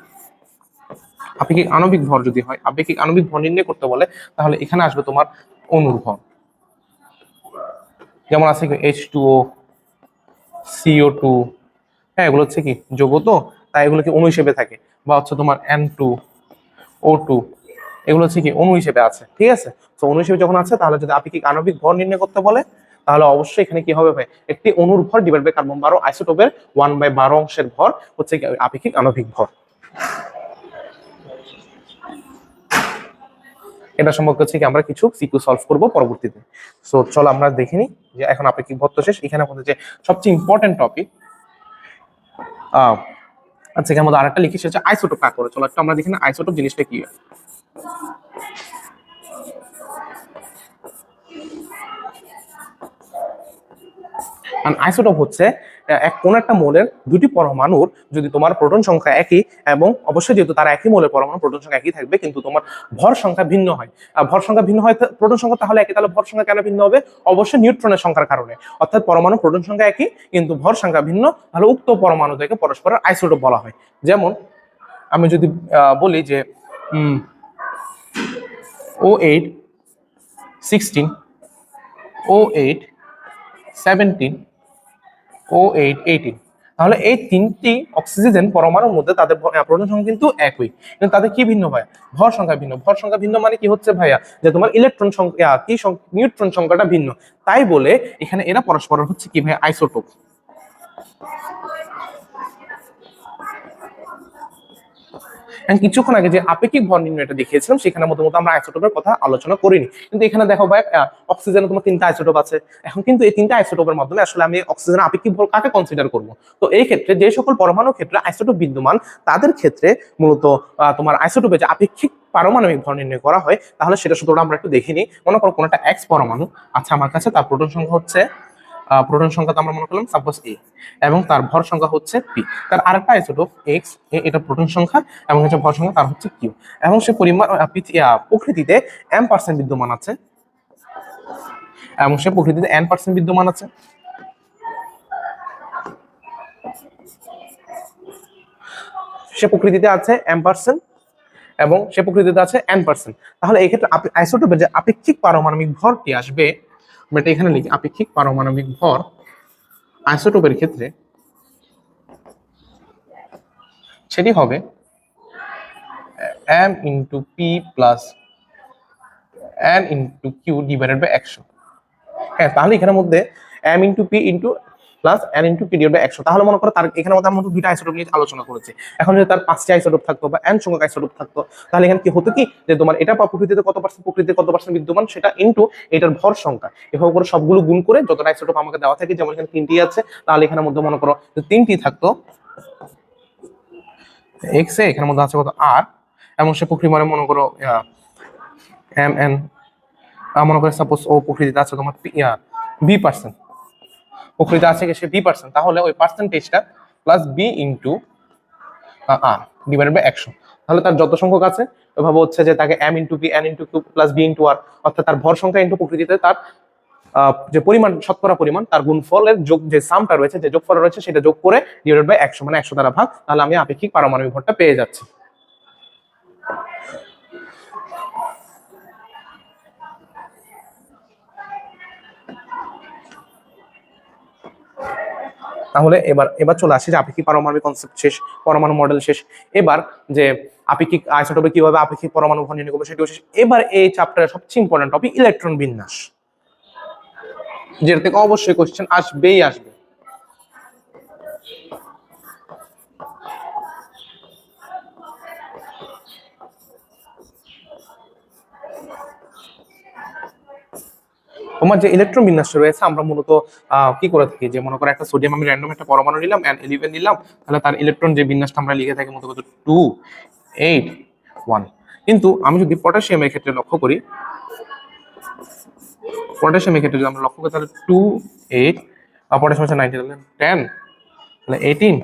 আপেক্ষিক আণবিক ভর যদি হয়, আপেক্ষিক আণবিক ভর নির্ণয় করতে বলে, তাহলে এখানে আসবে তোমার অণুর ভর। যেমন আছে H2O, CO2, হ্যাঁ এগুলো হচ্ছে কি যৌগ, তো তাই এগুলো কি অণু হিসেবে থাকে। বা হচ্ছে তোমার N2O2, এগুলো হচ্ছে কি অণু হিসেবে আছে। ঠিক আছে, তো অণু হিসেবে যখন আছে, তাহলে যদি আপেক্ষিক আণবিক ভর নির্ণয় করতে বলে, তাহলে অবশ্যই এখানে কি হবে ভাই, একটি অণুর ভর ডিভাইড বাই কার্বন 12 আইসোটোপের 1/12 অংশের ভর হচ্ছে আপেক্ষিক আণবিক ভর। এটা সম্পর্কে হচ্ছে কি আমরা কিছু সিকিউ সলভ করব পরবর্তীতে। সো চলো আমরা দেখে নিই যে এখন আপেক্ষিক ভর তো শেষ, এখানে আমাদের যে সবচেয়ে ইম্পর্টেন্ট টপিক, আচ্ছা এখানে মধ্যে আরেকটা লিখি, সেটা হচ্ছে আইসোটোপ কাকে বলে। চলো একটু আমরা দেখি না আইসোটোপ জিনিসটা কি। আইসোটোপ হচ্ছে কোন একটা মোলের দুটি পরমাণুর যদি তোমার প্রোটন সংখ্যা একই, এবং অবশ্যই যেহেতু তারা একই মোলের পরমাণু, প্রোটন সংখ্যা একই থাকবে, কিন্তু তোমার ভর সংখ্যা ভিন্ন হয়। ভর সংখ্যা ভিন্ন হয়, প্রোটন সংখ্যা তাহলে একই, তাহলে ভর সংখ্যা কেন ভিন্ন হবে? অবশ্যই নিউট্রনের সংখ্যার কারণে। অর্থাৎ পরমাণু প্রোটন সংখ্যা একই কিন্তু ভর সংখ্যা ভিন্ন, তাহলে উক্ত পরমাণু থেকে পরস্পরের আইসোটোপ বলা হয়। যেমন আমি যদি বলি যে O8 16 O8 17 O8 18, তাহলে এই তিনটি অক্সিজেন পরমাণুর মধ্যে তাদের প্রোটন সংখ্যা কিন্তু একই, কিন্তু তাদের কি ভিন্ন ভাইয়া? ভর সংখ্যা ভিন্ন। ভর সংখ্যা ভিন্ন মানে কি হচ্ছে ভাইয়া? যে তোমার ইলেকট্রন সংখ্যা নিউট্রন সংখ্যাটা ভিন্ন, তাই বলে এখানে এরা পরস্পর হচ্ছে কি ভাইয়া? আইসোটোপ। কিছুক্ষণ আগে যে আপেক্ষিক ভর নির্ণয়টা দেখিয়েছিলাম সেখানে মতো আমরা আইসোটোপের কথা আলোচনা করিনি, কিন্তু এখানে দেখো ভাই অক্সিজেনে তোমার 3টা আইসোটোপ আছে। এখন কিন্তু এই 3টা আইসোটোপের মাধ্যমে আসলে আমি অক্সিজেনের আপেক্ষিক ভর কাকে কনসিডার করব? তো এই ক্ষেত্রে যে সকল পরমাণুর ক্ষেত্রে আইসোটোপ বিদ্যমান তাদের ক্ষেত্রে মূলত তোমার আইসোটোপে যে আপেক্ষিক পারমাণবিক ভর নির্ণয় করা হয়, তাহলে সেটা সূত্রটা আমরা একটু দেখে নিই। মনে করো কোনো একটা এক্স পরমাণু আছে আমার কাছে, তার প্রোটন সংখ্যা হচ্ছে প্রোটন সংখ্যা তো আমরা মনে করলাম সাপোজ এ, এবং তার ভর সংখ্যা হচ্ছে পি। তার আরেকটা আইসোটোপ এক্স, এটা প্রোটন সংখ্যা এবং হচ্ছে ভর সংখ্যা তার হচ্ছে কিউ, এবং সে পরিমাণ প্রকৃতিতে m% বিদ্যমান আছে, এবং সে প্রকৃতিতে n% বিদ্যমান আছে। সে প্রকৃতিতে আছে m%, এবং সে প্রকৃতিতে আছে n%। তাহলে এই ক্ষেত্রে আইসোটোপের যে আপেক্ষিক পারমাণবিক ভরটি আসবে, এটা এখানে লিখি, আপেক্ষিক পারমাণবিক ভর আইসোটোপের ক্ষেত্রে সেটি হবে m into P plus n into Q divided by 100। হ্যাঁ, তাহলে এখানের মধ্যে m into P into plus n into P divided by 100। তাহলে মনে করো তার এখানে মধ্যে আমরা দুইটা আইসোটোপ নিয়ে আলোচনা করেছি। এখন যদি তার 5টি আইসোটোপ থাকতো বা n সংখ্যক আইসোটোপ থাকতো, তাহলে এখানে কি হতো কি, যে তোমার এটা প্রকৃতিতে কত পার্সেন্ট, প্রকৃতিতে কত পার্সেন্ট বিদ্যমান সেটা ইন্টু এটার ভর সংখ্যা, এভাবে করে সবগুলো গুণ করে যতটা আইসোটোপ আমাকে দেওয়া থাকে, যেমন এখানে 3টি আছে, তাহলে এখানের মধ্যে মনে করো 3টি থাকতো এক্স এ, এখানের মধ্যে আছে কত আর, এবং সে পরিমাণে মনে করো এম এন, মনে করে সাপোজ ও প্রকৃতিতে আছে তোমার B%, প্রকৃতিতে আছে সে B%, তাহলে ওই পার্সেন্টেজটা plus B into R divided by 100। তাহলে তার যত সংখ্যক আছে ওইভাবে হচ্ছে যে তাকে m into P n into Q plus B into R, অর্থাৎ তার ভর সংখ্যা ইন্টু প্রকৃতিতে তার যে পরিমাণ, শতকরা পরিমাণ, তার গুণফলের যোগ, যে সামটা রয়েছে, যে যোগফল রয়েছে সেটা যোগ করে ডিভাইডেড বাই 100, মানে 100 দ্বারা ভাগ, তাহলে আমি আপেক্ষিক পারমাণবিক ভরটা পেয়ে যাচ্ছি। তাহলে এবার চলে আসি যে আপেক্ষিক পারমাণবিক কনসেপ্ট শেষ, পরমাণু মডেল শেষ। এবার যে আপেক্ষিক আইসোটোপে কিভাবে আপেক্ষিক পরমাণু ভর নির্ণয় করবে সেটিও শেষ। এবার এই চ্যাপ্টারের সবচেয়ে ইম্পর্টেন্ট টপিক ইলেকট্রন বিন্যাস, যেটা থেকে অবশ্যই কোশ্চেন আসবেই আসবে। তোমার যে ইলেকট্রন বিন্যাস রয়েছে, আমরা মূলত কি করে থাকি, যে মনে করো একটা সোডিয়াম আমি র্যান্ডম একটা পরমাণু নিলাম N11 নিলাম, তাহলে তার ইলেকট্রন যে বিন্যাসটা আমরা লিখে থাকি মূলত 2 8 1। কিন্তু আমি যদি পটাশিয়ামের ক্ষেত্রে লক্ষ্য করি, পটাশিয়ামের ক্ষেত্রে যদি আমরা লক্ষ্য করি তাহলে 2 8, পটাশিয়াম হচ্ছে 90, তাহলে 10, তাহলে 18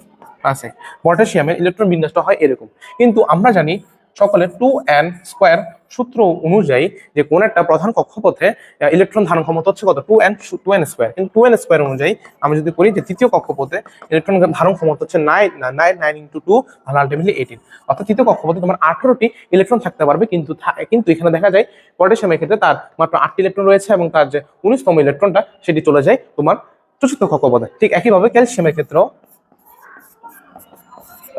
প্লাস 1। পটাশিয়ামের ইলেকট্রন বিন্যাসটা হয় এরকম। কিন্তু আমরা জানি সকলে 2n² সূত্র অনুযায়ী যে কোন একটা প্রধান কক্ষপথে ইলেকট্রন ধারণ ক্ষমতা হচ্ছে কত, 2n²। কিন্তু 2n² অনুযায়ী আমি যদি করি যে তৃতীয় কক্ষপথে ইলেকট্রন ধারণ ক্ষমতা হচ্ছে 9 ইন্টু 2, তাহলে আলটিমেটলি 18। অর্থাৎ তৃতীয় কক্ষপথে তোমার 18টি ইলেকট্রন থাকতে পারবে, কিন্তু এখানে দেখা যায় পটাশিয়ামের ক্ষেত্রে তার মাত্র 8টি ইলেকট্রন রয়েছে, এবং তার যে 19তম ইলেকট্রনটা সেটি চলে যায় তোমার চতুর্থ কক্ষপথে। ঠিক একইভাবে ক্যালসিয়ামের ক্ষেত্রেও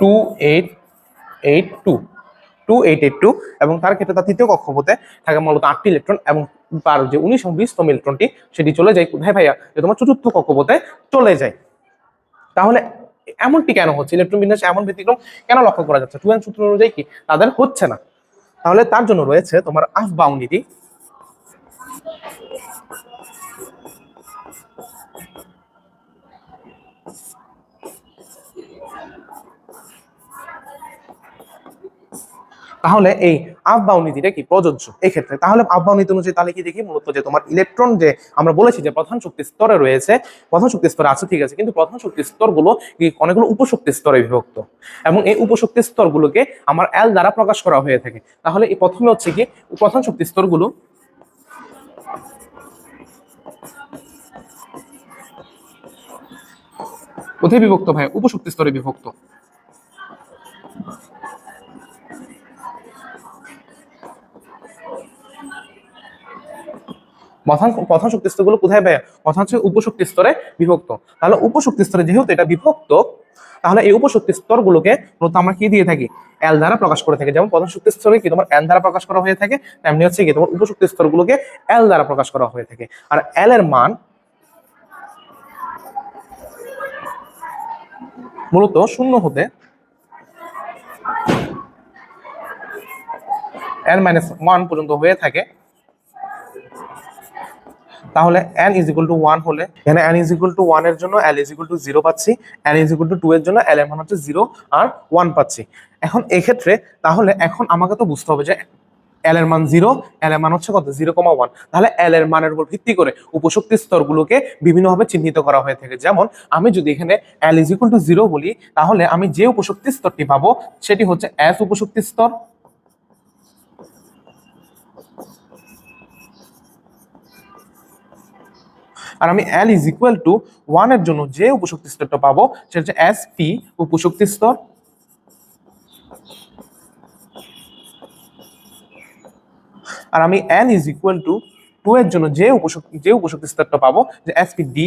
2882, এবং তার ক্ষেত্রে তার তৃতীয় কক্ষপথে থাকে মূলত 8টি ইলেকট্রন, এবং তার যে 19 এবং 20তম ইলেকট্রনটি সেটি চলে যায় কোথায় ভাইয়া, যে তোমার চতুর্থ কক্ষপথে চলে যায়। তাহলে এমনটি কেন হচ্ছে, ইলেকট্রন বিন্যাস এমন ব্যতিক্রম কেন লক্ষ্য করা যাচ্ছে? 2n সূত্র অনুযায়ী কি তাদের হচ্ছে না? তাহলে তার জন্য রয়েছে তোমার আফ বাউন্ডিটি। তাহলে এই আফবাউ নীতিটা কি প্রযোজ্য এক্ষেত্রে? তাহলে আফবাউ নীতি অনুযায়ী তাহলে কি দেখি, মূলত যে তোমার ইলেকট্রন যে আমরা বলেছি যে প্রধান শক্তি স্তরে রয়েছে, প্রধান শক্তি স্তরে আছে ঠিক আছে, কিন্তু প্রধান শক্তি স্তরগুলো কি অনেকগুলো উপশক্তি স্তরে বিভক্ত, এবং এই উপশক্তি স্তরগুলোকে আমার এল দ্বারা প্রকাশ করা হয়ে থাকে। তাহলে এই প্রথমে হচ্ছে কি প্রধান শক্তি স্তরগুলো কোথায় বিভক্ত ভাই? উপশক্তি স্তরে বিভক্ত। প্রধান প্রধান শক্তি স্তরগুলো কোথায় পায়? কথা হচ্ছে উপশক্তি স্তরে বিভক্ত। তাহলে উপশক্তি স্তরে যেহেতু এটা বিভক্ত, তাহলে এই উপশক্তি স্তরগুলোকে মূলত আমরা কি দিয়ে থাকি? এল দ্বারা প্রকাশ করে থাকি। যেমন প্রধান শক্তি স্তরে কি তোমার এন দ্বারা প্রকাশ করা হয়ে থাকে, তেমনি হচ্ছে কি তোমার উপশক্তি স্তরগুলোকে এল দ্বারা প্রকাশ করা হয়ে থাকে। আর এল এর মান মূলত 0 হতে n-1 পর্যন্ত হয়ে থাকে। তাহলে n = 1 হলে এখানে n = 1 এর জন্য l = 0 পাচ্ছি, n = 2 এর জন্য l এর মান হচ্ছে 0 আর 1 পাচ্ছি। এখন এক্ষেত্রে তাহলে এখন আমাকে তো বুঝতে হবে যে l এর মান 0, l এর মান হচ্ছে কত? 0,1। তাহলে l এর মানের উপর ভিত্তি করে উপশক্তি স্তরগুলোকে বিভিন্নভাবে চিহ্নিত করা হয়ে থাকে। যেমন আমি যদি এখানে l = 0 বলি, তাহলে আমি যে উপশক্তি স্তরটি পাবো সেটি হচ্ছে s উপশক্তি স্তর। আর আমি l = 1 এর জন্য যে উপশক্তি স্তরটা পাবো সেটা হচ্ছে sp উপশক্তি স্তর। আর আমি n = 2 এর জন্য যে উপশক্তি স্তরটা পাবো যে spd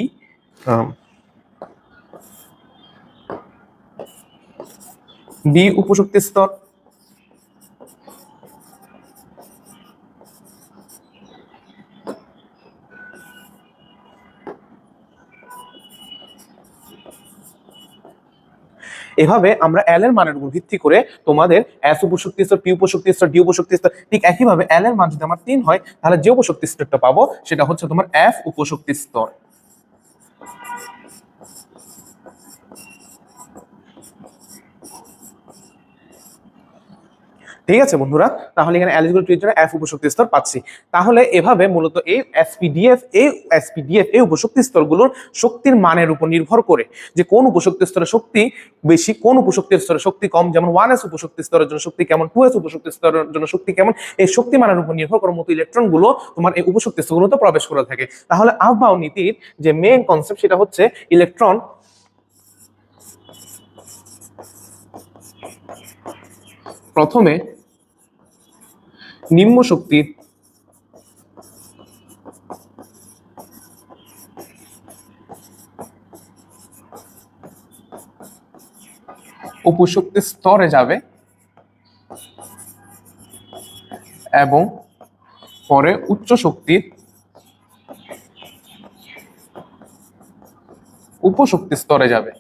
d উপশক্তি স্তর। এভাবে আমরা l এর মানের উপর ভিত্তি করে তোমাদের s উপশক্তি স্তর, p উপশক্তি স্তর, d উপশক্তি স্তর, ঠিক একইভাবে l এর মান যদি আমার 3 হয় তাহলে যে উপশক্তি স্তরটা পাবো সেটা হচ্ছে তোমার f উপশক্তি স্তর। ঠিক আছে বন্ধুরা, তাহলে এখানে l = 2 এর জন্য f উপশক্তি স্তর পাচ্ছি। তাহলে এভাবে মূলত এই এসপিডিএফ এই উপশক্তি স্তরগুলোর শক্তির মানের উপর নির্ভর করে যে কোন উপশক্তি স্তরের শক্তি বেশি, কোন উপশক্তি স্তরের শক্তি কম, যেমন 1s উপশক্তি স্তরের জন্য শক্তি কেমন, 2s উপশক্তি স্তরের জন্য শক্তি কেমন, এই শক্তি মানের উপর নির্ভর করে মতো ইলেকট্রনগুলো তোমার এই উপশক্তি স্তরগুলোতে প্রবেশ করে থাকে। তাহলে আফবাও নীতির যে মেইন কনসেপ্ট সেটা হচ্ছে ইলেকট্রন প্রথমে নিম্ন শক্তির উপশক্তি স্তরে যাবে এবং পরে উচ্চ শক্তির উপশক্তি স্তরে যাবে।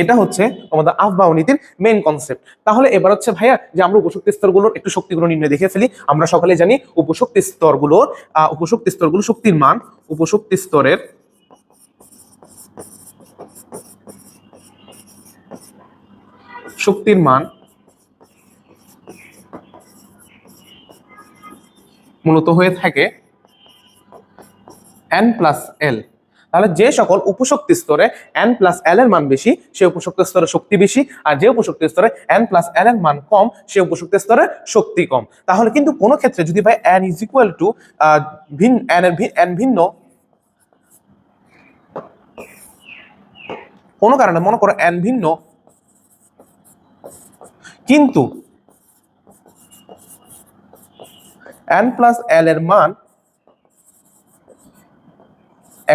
এটা হচ্ছে আমাদের আফবাও নীতির মেইন কনসেপ্ট। তাহলে এবার হচ্ছে ভাইয়া যে আমরা উপশক্তি স্তরগুলোর একটু শক্তিগুলো নির্ণয় দেখে ফেলি। আমরা সকলে জানি উপশক্তি স্তরগুলো শক্তির মান, উপশক্তি স্তরের শক্তির মান মূলত হয়ে থাকে n+l। তাহলে যে সকল উপশক্তি স্তরে n+l এর মান বেশি সে উপশক্তি স্তরে শক্তি বেশি, আর যে উপশক্তি স্তরে n+l এর মান কম সে উপশক্তি স্তরে শক্তি কম। তাহলে কিন্তু কোনো ক্ষেত্রে যদি ভাই n ভিন্ন কোনো কারণে মনে করো n ভিন্ন কিন্তু n+l এর মান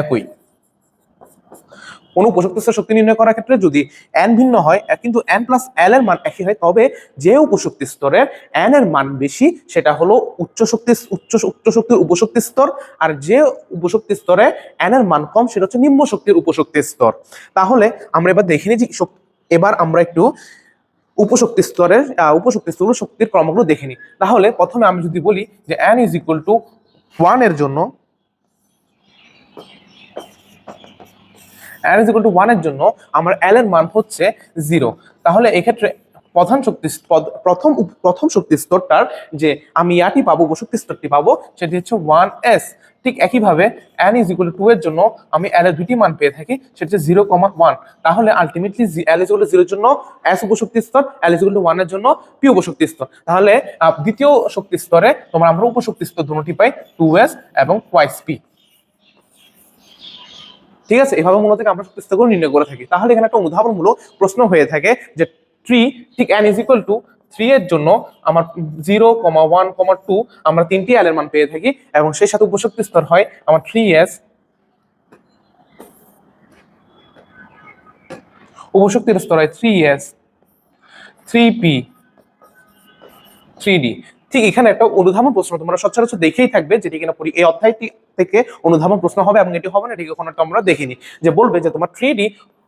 একই, কোন উপশক্তি স্তর শক্তি নির্ণয় করার ক্ষেত্রে যদি n ভিন্ন হয় কিন্তু n+l এর মান একই হয়, তবে যে উপশক্তি স্তরের n এর মান বেশি সেটা হলো উচ্চ শক্তির উপশক্তি স্তর, আর যে উপশক্তি স্তরে n এর মান কম সেটা হচ্ছে নিম্ন শক্তির উপশক্তি স্তর। তাহলে আমরা এবার দেখে নিই যে এবার আমরা একটু উপশক্তি স্তরের শক্তির ক্রমগুলো দেখে নিই। তাহলে প্রথমে আমি যদি বলি যে n = 1 এর জন্য আমার l এর মান হচ্ছে 0। তাহলে এক্ষেত্রে প্রথম শক্তি স্তরটার যে আমি ইয়াটি পাবো, উপশক্তি স্তরটি পাবো সেটি হচ্ছে 1s। ঠিক একইভাবে n = 2 এর জন্য আমি l এর দুটি মান পেয়ে থাকি, সেটা হচ্ছে 0,1। তাহলে আলটিমেটলি l = 0 এর জন্য s উপশক্তি স্তর, l = 1 এর জন্য p উপশক্তি স্তর। তাহলে দ্বিতীয় শক্তি স্তরে আমরা উপশক্তি স্তর দুটি পাই 2s এবং twice p। ঠিক আছে, এভাবে মূলত আমরা শক্তি স্তরগুলো নির্ণয় করে থাকি। তাহলে এখানে একটা উদাহরণমূলক প্রশ্ন হয়ে থাকে যে ঠিক n = 3 এর জন্য আমার 0,1,2 আমরা 3টি এল এর মান পেয়ে থাকি এবং সেই সাথে উপশক্তি স্তর হয় আমার 3s, উপশক্তির স্তর হয় 3s, 3p, 3d। ঠিক এখানে একটা অনুধাবন প্রশ্ন তোমরা সচরাচর দেখেই থাকবে, যেটি কিনা এই অধ্যায়টি থেকে অনুধাবন প্রশ্ন হবে এবং এটি হবে না, এটি কখনো আমরা দেখিনি, যে বলবে যে তোমার 3d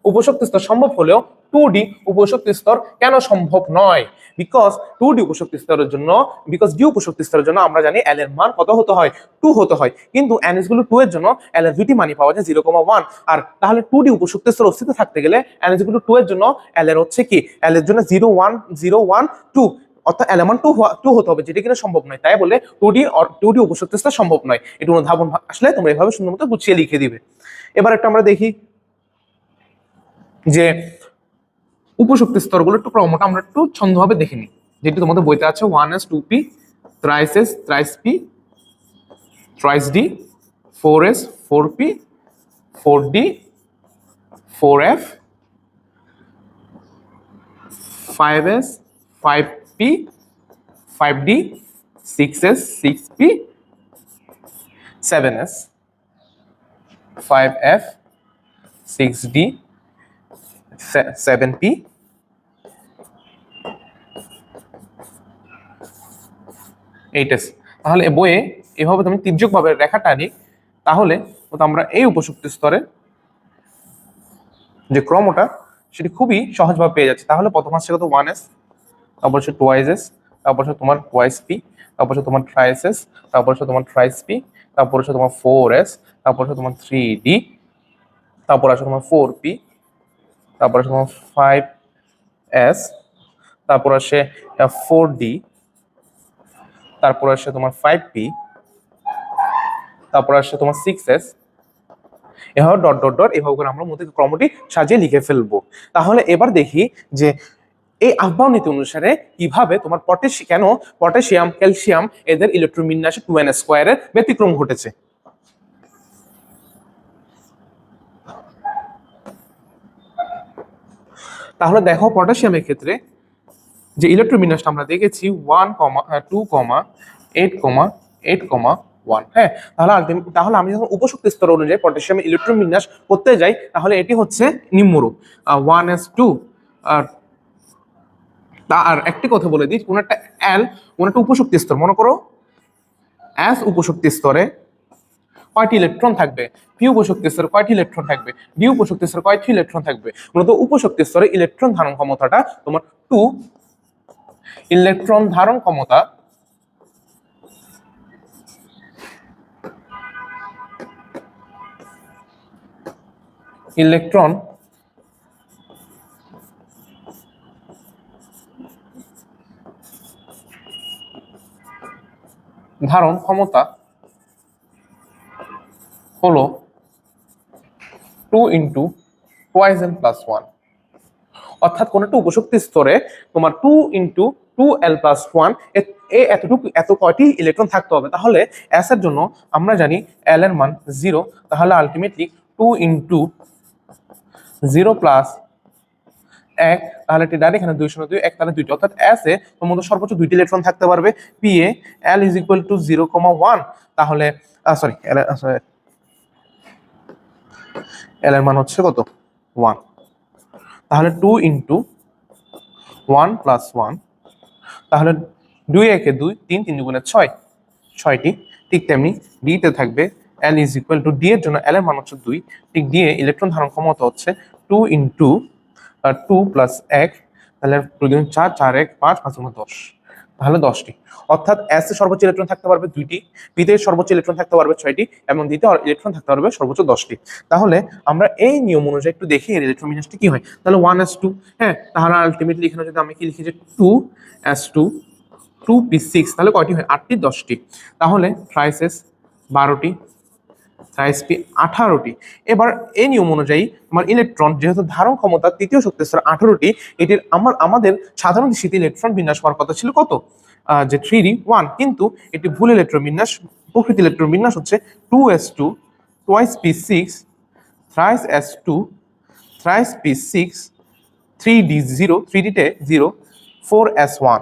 উপশক্তি স্তর সম্ভব হলেও 2d উপশক্তি স্তর কেন সম্ভব নয়। বিকজ 2d উপশক্তি স্তরের জন্য, বিকজ d উপশক্তি স্তরের জন্য আমরা জানি l এর মান কত হতে হয়, 2 হতে হয়, কিন্তু n is equal to 2 এর জন্য l এর দুইটি মানই পাওয়া যায় 0,1। আর তাহলে 2d উপশক্তি স্তর অস্তিত্ব থাকতে গেলে n is equal to 2 এর জন্য l এর হচ্ছে কি, l এর জন্য 0 1 0 1 2, অর্থাৎ এলিমেন্ট 2 হতে হবে, যেটা কিনা সম্ভব নয়। তাই বলে 2d উপশক্তি স্তর সম্ভব নয়। এটা অনুধাবন আসলে তোমরা এভাবে সুন্দর মতো গুছিয়ে লিখে দিবে। এবার একটা আমরা দেখি যে উপশক্তি স্তরগুলো একটু ক্রমটা আমরা একটু ছন্দভাবে দেখে নিই, যেটি তোমাদের বইতে আছে 1s 2p, thrice s thrice p, thrice d, 4s 4p, 4d, 4f, 5s 5p, 5d, 6s 6p, 7s, 5f, 6d, 7p, 8s। তাহলে বইয়ে এভাবে তুমি তির্যকভাবে রেখা টানি, তাহলে আমরা এই উপশক্তি স্তরে যে ক্রমটা সেটি খুবই সহজভাবে পেয়ে যাচ্ছে। তাহলে প্রথম আসছে কত 1s, তারপর হচ্ছে 2s, তারপর হচ্ছে তোমার 2p, তারপর হচ্ছে তোমার 3s, তারপর হচ্ছে তোমার 3p, তারপর হচ্ছে তোমার 4s, তারপর হচ্ছে তোমার 3d, তারপর আসছে তোমার 4p, তারপর আসছে তোমার 5s, তারপর আসে 4d, তারপর আসে তোমার 5p, তারপর আসছে তোমার 6s, এভাবে ডট ডট ডট এভাবে করে আমরা মধ্যে ক্রমটি সাজিয়ে লিখে ফেলবো। তাহলে এবার দেখি যে এই আহ্বান নীতি অনুসারে কিভাবে তোমার কেন পটাশিয়াম ক্যালসিয়াম এদের ইলেকট্রন বিন্যাসে 2n স্কয়ারের ব্যতিক্রম ঘটেছে। তাহলে দেখো পটাশিয়ামের ক্ষেত্রে যে ইলেকট্রন বিন্যাসটা আমরা দেখেছি 1, 2, 8, 8, 1। হ্যাঁ, তাহলে আমি যখন উপশক্তি স্তর অনুযায়ী পটাশিয়ামের ইলেকট্রন বিন্যাস করতে যাই, তাহলে এটি হচ্ছে নিম্নরূপ 1s2। আর একটি কথা বলে দিই, কোন একটা উপশক্তি স্তর মনে করো, s উপশক্তি স্তরে কয়টি ইলেকট্রন থাকবে, p উপশক্তি স্তরে কয়টি ইলেকট্রন থাকবে, d উপশক্তি স্তরে কয়টি ইলেকট্রন থাকবে। মূলত উপশক্তি স্তরে ইলেকট্রন ধারণ ক্ষমতাটা তোমার 2 ইলেকট্রন ধারণ ক্ষমতা ইলেকট্রন ধারণ ক্ষমতা হলো 2 × 2n + 1। অর্থাৎ কোন একটা উপশক্তি স্তরে তোমার 2 × 2l + 1 এত কয়টি ইলেকট্রন থাকতে হবে। তাহলে s এর জন্য আমরা জানি l এর মান 0, তাহলে আলটিমেটলি 2 × 0 + 1, তাহলে এটি ডাইরেক্ট এখানে 2 0 2 1, তাহলে 2টি, অর্থাৎ s এ তোমাদের সর্বোচ্চ 2টি ইলেকট্রন থাকতে পারবে। p এ l = 0,1, তাহলে সরি l এর মান হচ্ছে কত 1, তাহলে 2 × 1 + 1, তাহলে 2 1 2 3 3 2 6, 6টি। ঠিক তেমনি d তে থাকবে l = d এর জন্য l এর মান হচ্ছে 2, ঠিক d এ ইলেকট্রন ধারণ ক্ষমতা হচ্ছে 2 × 2 + 1, তাহলে 2 2 4 4 1 5 5 গুণ 10, তাহলে 10টি। অর্থাৎ s এ সর্বোচ্চ ইলেকট্রন থাকতে পারবে 2টি, p তে সর্বোচ্চ ইলেকট্রন থাকতে পারবে 6টি এবং d তে ইলেকট্রন থাকতে পারবে সর্বোচ্চ 10টি। তাহলে আমরা এই নিয়ম অনুযায়ী একটু দেখি এর ইলেকট্রন বিন্যাসটা কি হয়। তাহলে 1s2, হ্যাঁ, তাহলে আলটিমেটলি এখানে যদি আমি কি লিখি যে 2s2 2p6, তাহলে কয়টি হয় 8টি 10টি। তাহলে thrice 12টি, thrice p 18টি। এবার এই নিয়ম অনুযায়ী তোমার ইলেকট্রন যেহেতু ধারণ ক্ষমতা তৃতীয় শক্তি স্তর 18টি, এটির আমাদের সাধারণ শীত ইলেকট্রন বিন্যাস হওয়ার কথা ছিল কত, যে 3d1, কিন্তু এটি ভুল ইলেকট্রন বিন্যাস। প্রকৃত ইলেকট্রন বিন্যাস হচ্ছে 2s2 twice p6 thrice s2 thrice p6 3d0 3d তে 0 4s1।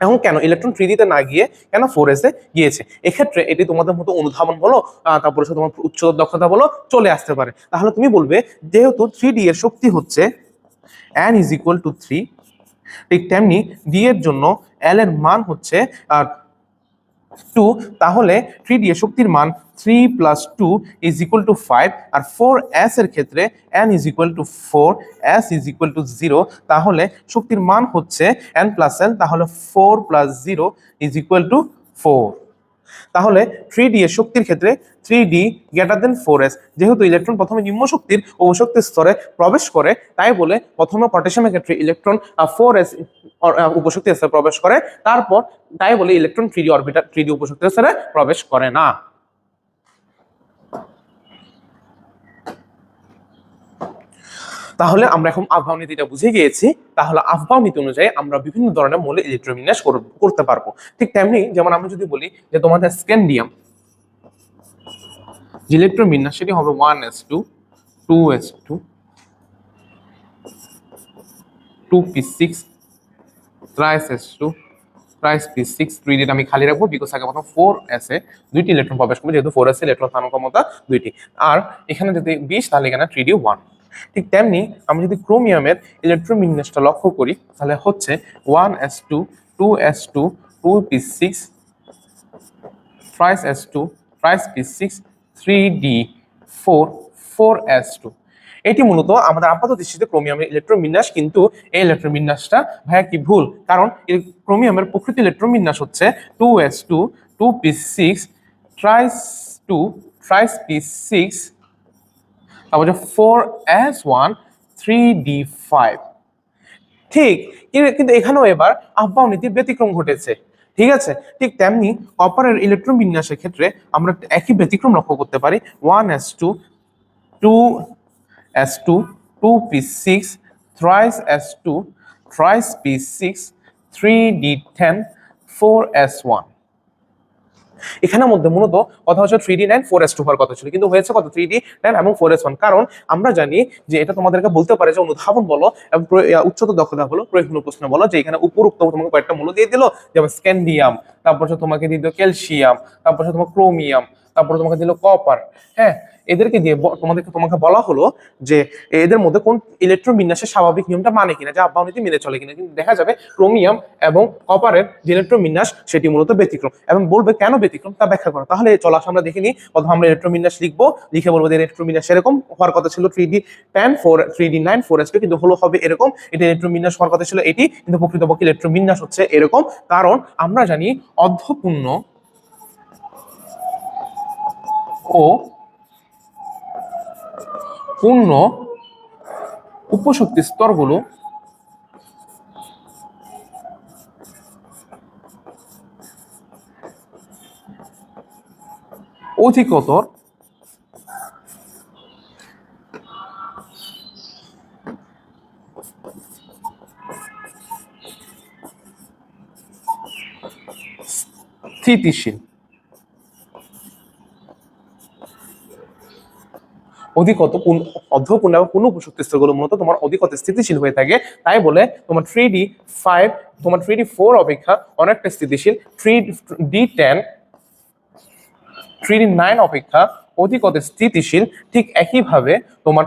এখন কেন ইলেকট্রন 3D তে না গিয়ে কেন 4s এ গিয়েছে, এক্ষেত্রে এটি তোমাদের মতো অনুধাবন বলো তারপরে তোমার উচ্চতর দক্ষতা বলো চলে আসতে পারে। তাহলে তুমি বলবে যেহেতু 3D এর শক্তি হচ্ছে n ইজ ইকুয়াল টু 3, ঠিক তেমনি d এর জন্য l এর মান হচ্ছে 2, তাহলে 3D এর শক্তির মান 3 প্লাস 2 ইজ ইকুয়াল টু 5, আর 4s এর ক্ষেত্রে n is equal to 4, s is equal to 0, তাহলে শক্তির মান হচ্ছে n প্লাস l, তাহলে 4 প্লাস 0 ইজ ইকুয়াল টু 4। তাহলে 3D এর শক্তির ক্ষেত্রে 3D গ্রেটার দেন 4s, যেহেতু ইলেকট্রন প্রথমে নিম্ন শক্তির উপশক্তির স্তরে প্রবেশ করে, তাই বলে প্রথমে পটাশিয়ামের ক্ষেত্রে ইলেকট্রন 4s উপশক্তির স্তরে প্রবেশ করে, তারপর তাই বলে ইলেকট্রন 3D অরবিটাল 3D উপশক্তির স্তরে প্রবেশ করে না। তাহলে আমরা এখন আফবাও নীতিটা বুঝে গিয়েছি। তাহলে আফবাও নীতি অনুযায়ী আমরা বিভিন্ন ধরনের মৌলের ইলেকট্রোবিন্যাস করতে পারবো। ঠিক তেমনি যেমন আমরা যদি বলি যে তোমাদের স্ক্যান্ডিয়াম যে ইলেকট্রোবিন্যাস সেটি হবে 1s2 2s2 2p6 3s2 3p6 3D আমি খালি রাখবো বিকজ আগে প্রথম 4s এ দুইটি ইলেকট্রন প্রবেশ করবে, যেহেতু 4s এ ইলেকট্রন স্থানাঙ্ক ক্ষমতা দুইটি, আর এখানে যদি 20 তাহলে এখানে 3D 1। ঠিক তেমনি আমি যদি ক্রোমিয়ামের ইলেকট্রন বিন্যাসটা লক্ষ্য করি তাহলে হচ্ছে 1s2 2s2 2p6 3s2 3p6 3d4 4s2। এটি মূলত আমাদের আপাত দৃষ্টিতে ক্রোমিয়ামের ইলেকট্রন বিন্যাস, কিন্তু এই ইলেকট্রন বিন্যাসটা ভাইয়া কি ভুল, কারণ ক্রোমিয়ামের প্রকৃত ইলেকট্রন বিন্যাস হচ্ছে 2s2 2p6 3s2 3p6 তারপর 4s1 3d5। ঠিক, কিন্তু এখানেও এবার আফবাও নীতির ব্যতিক্রম ঘটেছে। ঠিক আছে, ঠিক তেমনি কপারের ইলেকট্রন বিন্যাসের ক্ষেত্রে আমরা একই ব্যতিক্রম লক্ষ্য করতে পারি। 1s2 2s2 2p6 3s2 3p6 3d10 4s1। এখানের মধ্যে মূলত কথা হচ্ছে 3d9 4s2 হওয়ার কথা ছিল, কিন্তু হয়েছে কত 3d9 এবং 4s1। কারণ আমরা জানি যে এটা তোমাদেরকে বলতে পারে যে অনুধাবন বলো এবং উচ্চতর দক্ষতা বলো প্রয়োগমূলক প্রশ্ন বলো, যে এখানে উপরোক্ত তোমাকে কয়েকটা মূল্য দিয়ে দিল, যেমন স্ক্যান্ডিয়াম, তারপর তোমাকে দিয়ে দিল ক্যালসিয়াম, তারপর তোমার ক্রোমিয়াম, তারপর তোমাকে দিল কপার। হ্যাঁ, এদেরকে দিয়ে তোমাকে বলা হলো যে এদের মধ্যে কোন ইলেকট্রন বিন্যাসের স্বাভাবিক নিয়মটা মানে কিনা, যে আফবাও নীতি মেনে চলে কিনা, কিন্তু দেখা যাবে ক্রোমিয়াম এবং কপারের যে ইলেকট্রন বিন্যাস সেটি মূলত ব্যতিক্রম, এবং বলবে কেন ব্যতিক্রম তা ব্যাখ্যা করো। তাহলে চলো আমরা দেখে নিই। প্রথমে আমরা ইলেকট্রন বিন্যাস লিখবো, লিখে বলবো যে ইলেকট্রন বিন্যাস এরকম হওয়ার কথা ছিল 3d10 3d9 4s2, কিন্তু হবে এরকম। এটা ইলেকট্রন বিন্যাস হওয়ার কথা ছিল এটি, কিন্তু প্রকৃতপক্ষে ইলেকট্রন বিন্যাস হচ্ছে এরকম। কারণ আমরা জানি অর্ধপূর্ণ ও পূর্ণ উপশক্তি স্তরগুলো অধিকতর স্থিতিশীল। অর্ধপূর্ণ এবং পূর্ণ উপশক্তি স্তরগুলো মূলত তোমার অধিকতর স্থিতিশীল হয়ে থাকে, তাই বলে তোমার 3d5 তোমার 3d4 অপেক্ষা অনেকটা স্থিতিশীল, 3d10 3d9 অপেক্ষা অধিকতর স্থিতিশীল। ঠিক একইভাবে তোমার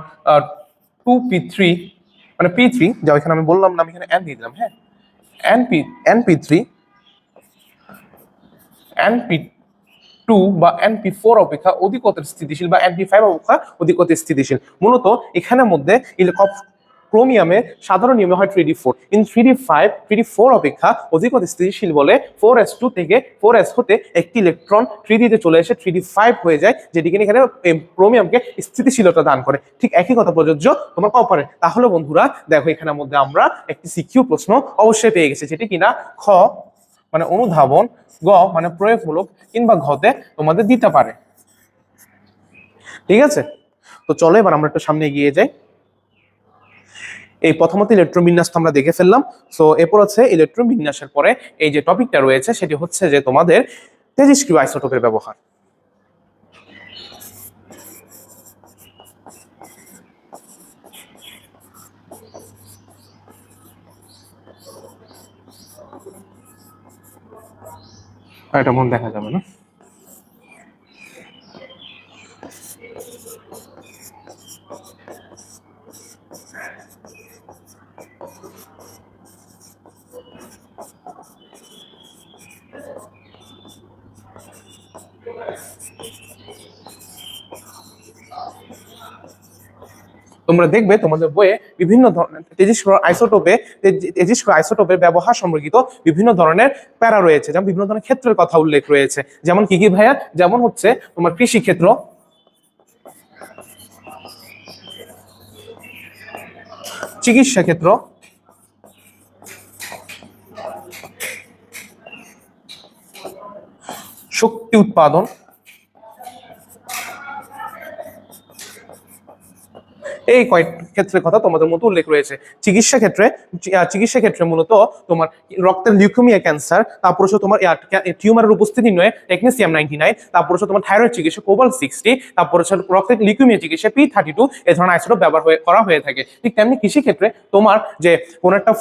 2p3 মানে p3, যা এখানে আমি বললাম না, আমি এখানে n দিয়ে দিলাম, হ্যাঁ, np3 np2 বা np4 অপেক্ষা অধিকতর স্থিতিশীল, বা np5 অপেক্ষা অধিকতর স্থিতিশীল। মূলত এখানের মধ্যে ক্রোমিয়ামে সাধারণ নিয়মে হয় 3d4, কিন্তু 3d4 অপেক্ষা অধিকতর স্থিতিশীল বলে 4s2 থেকে 4s হতে একটি ইলেকট্রন 3d তে চলে এসে 3d5 হয়ে যায়, যেটি কিনা এখানে ক্রোমিয়ামকে স্থিতিশীলতা দান করে। ঠিক একই কথা প্রযোজ্য তোমার কপারে। তাহলে বন্ধুরা দেখো, এখানের মধ্যে আমরা একটি সিকিউ প্রশ্ন অবশ্যই পেয়ে গেছি, যেটি কিনা খ মানে অনুধাবন, গ মানে প্রয়োগমূলক, কিংবা ঘতে তোমাদের দিতে পারে। ঠিক আছে, তো চলো এবার আমরা একটু সামনে এগিয়ে যাই। এই প্রথমত ইলেকট্রন বিন্যাস আমরা দেখে ফেললাম। সো এরপর হচ্ছে ইলেকট্রন বিন্যাসের পরে এই যে টপিকটা রয়েছে সেটি হচ্ছে যে তোমাদের তেজস্ক্রিয় আইসোটোপের ব্যবহার। এটা মন দেখা যাবে না। তোমরা দেখবে তোমাদের বইয়ে বিভিন্ন ধরনের তেজস্ক্রিয় আইসোটোপের ব্যবহার সম্পর্কিত বিভিন্ন ধরনের প্যারা রয়েছে, যেমন বিভিন্ন ধরনের ক্ষেত্রের কথা উল্লেখ রয়েছে। যেমন কি কি ভাইয়া? যেমন হচ্ছে তোমার কৃষি ক্ষেত্র, চিকিৎসা ক্ষেত্র, শক্তি উৎপাদন, এই কয়েক ক্ষেত্রের কথা তোমাদের মতো উল্লেখ রয়েছে। চিকিৎসা ক্ষেত্রে মূলত তোমার রক্তের লিউকেমিয়া ক্যান্সার, তারপর হচ্ছে তোমার টিউমারের উপস্থিতি নয় টেকনেসিয়াম-99, তারপর হচ্ছে তোমার থাইরয়েড চিকিৎসা কোবাল্ট-60, তারপর হচ্ছে রক্তের লিউকেমিয়া চিকিৎসা P32, এই ধরনের আইসোটোপ ব্যবহার করা হয়ে থাকে। ঠিক তেমনি কৃষিক্ষেত্রে তোমার যে কোনো একটা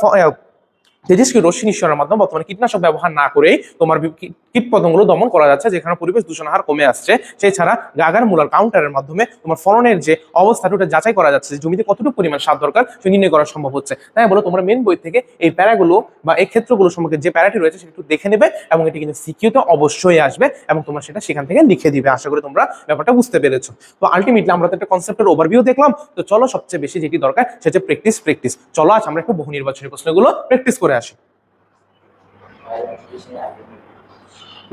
তেজস্ক্রিয় রশ্মি নিঃসরণের মাধ্যমে বর্তমানে কীটনাশক ব্যবহার না করেই তোমার কীটপতঙ্গগুলো দমন করা যাচ্ছে, যেখানে পরিবেশ দূষণ হার কমে আসছে। সেছাড়া গাগার মূলার কাউন্টারের মাধ্যমে তোমার ফলনের যে অবস্থাটা ওটা যাচাই করা যাচ্ছে, জমিতে কতটুকু পরিমাণ সার দরকার সে নির্ণয় করা সম্ভব হচ্ছে। তাই বলো তোমরা মেন বই থেকে এই প্যারাগুলো বা এই ক্ষেত্রগুলো সম্পর্কে যে প্যারাটি রয়েছে সেটা একটু দেখে নেবে, এবং এটি কিন্তু সিকিউতে অবশ্যই আসবে এবং তোমরা সেটা সেখান থেকে লিখে দিবে। আশা করি তোমরা ব্যাপারটা বুঝতে পেরেছো। তো আলটিমেটলি আমরা তো একটা কনসেপ্টের ওভারভিউ দেখলাম। তো চলো সবচেয়ে বেশি যেটি দরকার সেটা প্র্যাকটিস। চলো আজ আমরা একটু বহু নির্বাচনী প্রশ্নগুলো প্র্যাকটিস করে আসি।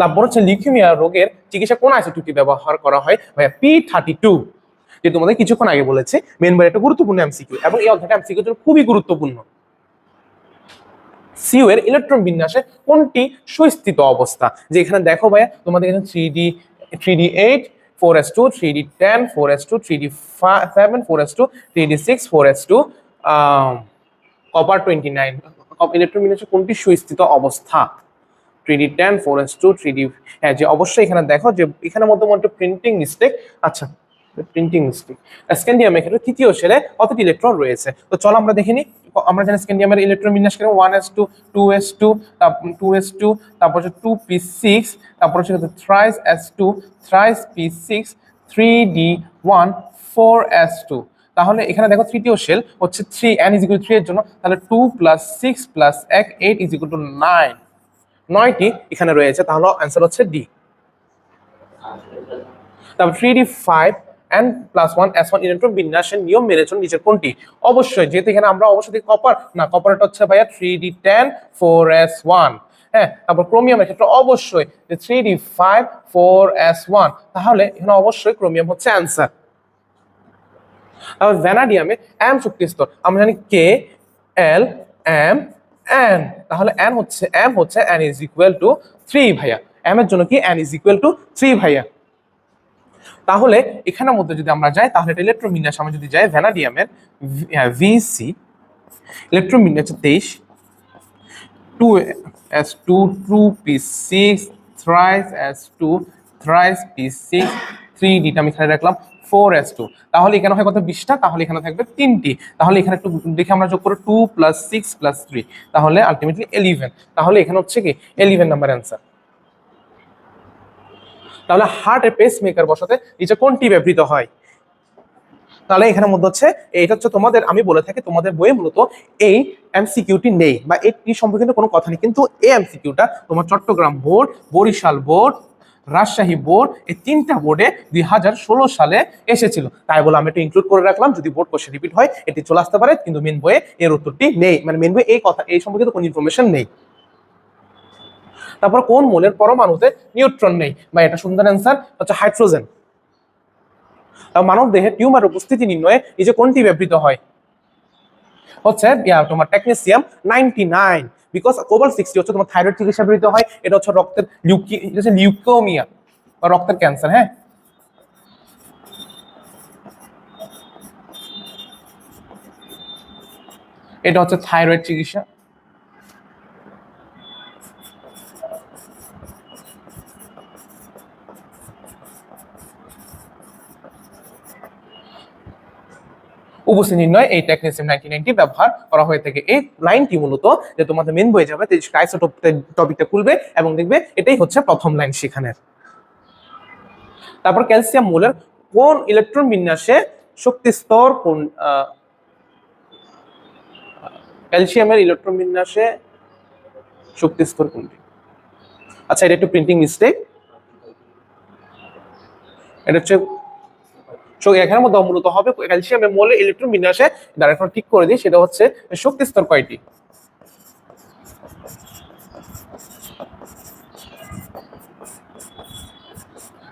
তারপর হচ্ছে লিউকেমিয়া রোগের চিকিৎসা কোন আইসোটোপটি ব্যবহার করা হয়? ভাইয়া P32, যে তোমাদের কিছুক্ষণ আগে বলেছে মেন বইয়ের একটা গুরুত্বপূর্ণ এমসিকিউ, এবং এই অধ্যায়টা এমসিকিউর জন্য খুবই গুরুত্বপূর্ণ। সিউ এর ইলেকট্রন বিন্যাসে কোনটি সুস্থিত অবস্থা? যে এখানে দেখো ভাইয়া তোমাদের এখানে 3D8 4s2 3D10 4s2 3D7 4s2 3D6 4s2 copper 29, electron বিন্যাসে কোনটি সুস্থিত অবস্থা? 3D10 4s2 3D, হ্যাঁ যে অবশ্যই এখানে দেখো যে এখানে মধ্যে প্রিন্টিং মিস্টেক। আচ্ছা, প্রিন্টিং মিস্টেক। স্ক্যান্ডিয়ামের ক্ষেত্রে তৃতীয় শেলে কতটি ইলেকট্রন রয়েছে? তো চলো আমরা দেখে নিই। আমরা জানি স্ক্যান্ডিয়ামের ইলেকট্রন বিন্যাস কেন 1s2 2s2 2s2, তারপর হচ্ছে 2p6, তারপর হচ্ছে thrice s2 thrice p6 3d1 4s2। তাহলে এখানে দেখো তৃতীয় শেল হচ্ছে 3 n = 3 এর জন্য, তাহলে 2 + 6 + 1 8 = 9, 9টি এখানে রয়েছে, তাহলে অ্যান্সার হচ্ছে ডি। তারপর 3D5 n+1 s1 ইলেকট্রন বিন্যাসের নিয়ম মেনে চলে নিচের কোনটি? অবশ্যই, যেহেতু এখানে আমরা অবশ্যই কপার না, কপারটা হচ্ছে ভাইয়া 3D10 4s1। হ্যাঁ, তারপর ক্রোমিয়ামের ক্ষেত্রে অবশ্যই 3D5 4s1, তাহলে এখানে অবশ্যই ক্রোমিয়াম হচ্ছে অ্যান্সার। তারপর ভ্যানাডিয়ামে m শক্তি স্তর আমরা জানি K L M N, তাহলে m হচ্ছে n = 3 ভাইয়া। m এর জন্য কি n = 3 ভাইয়া। তাহলে এখানের মধ্যে যদি আমরা যাই, তাহলে এটা ইলেকট্রন বিন্যাস আমরা যদি যাই ভ্যানাডিয়ামের VC ইলেকট্রন বিন্যাস 23 2s2 2p6 thrice s2 thrice p6 3d, আমি এখানে রাখলাম 4s2, তাহলে এখানে হয় কত 20টা, তাহলে এখানে থাকবে 3টি। তাহলে এখানে একটু দেখে আমরা যোগ করে 2 + 6 + 3, তাহলে আলটিমেটলি 11, তাহলে এখানে হচ্ছে কি 11 নাম্বার অ্যান্সার। তাহলে হার্টের পেসমেকার বসাতে নিচে কোনটি ব্যবহৃত হয়? তাহলে এখানের মধ্যে হচ্ছে এটা হচ্ছে তোমাদের, আমি বলে থাকি তোমাদের বইয়ে মূলত এই এমসিকিউটি নেই বা এটি সম্পর্কে কোনো কথা নেই, কিন্তু এই এমসিকিউটা তোমার Chittagong board, Barisal board, Rajshahi board, এই 3টা বোর্ডে 2016 সালে এসেছিল। তাই বলে আমি একটু ইনক্লুড করে রাখলাম, যদি বোর্ড কোশ্চেন রিপিট হয় এটি চলে আসতে পারে, কিন্তু মেন বইয়ে এর উত্তরটি নেই, মানে মেন বইয়ে এই সম্পর্কিত কোনো ইনফরমেশন নেই। তারপর কোন মৌলের পরমাণুতে নিউট্রন নেই? বা এটা সুন্দর অ্যান্সার হচ্ছে হাইড্রোজেন। মানব দেহে টিউমার উপস্থিতি নির্ণয়ে এই যে কোনটি ব্যবহৃত হয়? হচ্ছে তোমার টেকনেসিয়াম-99, বিকজ কোবাল্ট-60 হচ্ছে তোমার থাইরয়েড চিকিৎসা ব্যবহৃত হয়, এটা হচ্ছে রক্তের লিউকোমিয়া বা রক্তের ক্যান্সার। হ্যাঁ, এটা হচ্ছে থাইরয়েড চিকিৎসা। উপস্থিতি নির্ণয় এই টেকনিসিয়াম 1990 ব্যবহার করা হয়ে থাকে। এই লাইনটি মূলত যে তোমাদের মেন বয়ে যাবে টপিকটা খুলবে এবং দেখবে এটাই হচ্ছে প্রথম লাইন সেখানের। তারপর ক্যালসিয়াম মৌলের কোন ইলেকট্রন বিন্যাসে শক্তি স্তর কোন ক্যালসিয়ামের ইলেকট্রন বিন্যাসে শক্তি স্তর কোনটি? আচ্ছা, এটা একটু প্রিন্টিং মিস্টেক। এটা হচ্ছে এখানের মধ্যে মূলত হবে ক্যালসিয়ামের মৌলের ইলেকট্রন বিন্যাসে, দ্বারা এখন ঠিক করে দিই, সেটা হচ্ছে শক্তি স্তর কয়টি।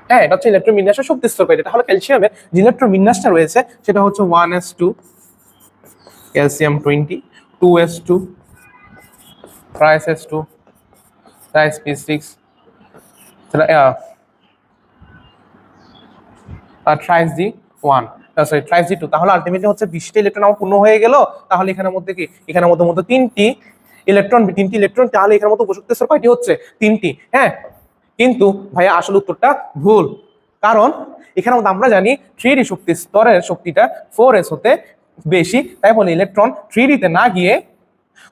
হ্যাঁ, এটা হচ্ছে ইলেকট্রন বিন্যাসের শক্তি স্তর কয়টি। তাহলে ক্যালসিয়ামের যে ইলেকট্রন বিন্যাসটা রয়েছে সেটা হচ্ছে 1s2 calcium 20, 2s2 3s2 3sp6 3sd1 sorry 3sd2। তাহলে আলটিমেটলি হচ্ছে 20টা ইলেকট্রন আমার পূর্ণ হয়ে গেল। তাহলে এখানের মধ্যে কি, এখানের মধ্যে মতো তিনটি ইলেকট্রন, তাহলে এখানের মধ্যে উপশক্তি স্তর কয়টি হচ্ছে? 3টি। হ্যাঁ, কিন্তু ভাইয়া আসল উত্তরটা ভুল, কারণ এখানে মধ্যে আমরা জানি 3d শক্তি স্তরের শক্তিটা 4s হতে বেশি, তাই বলে ইলেকট্রন 3d তে না গিয়ে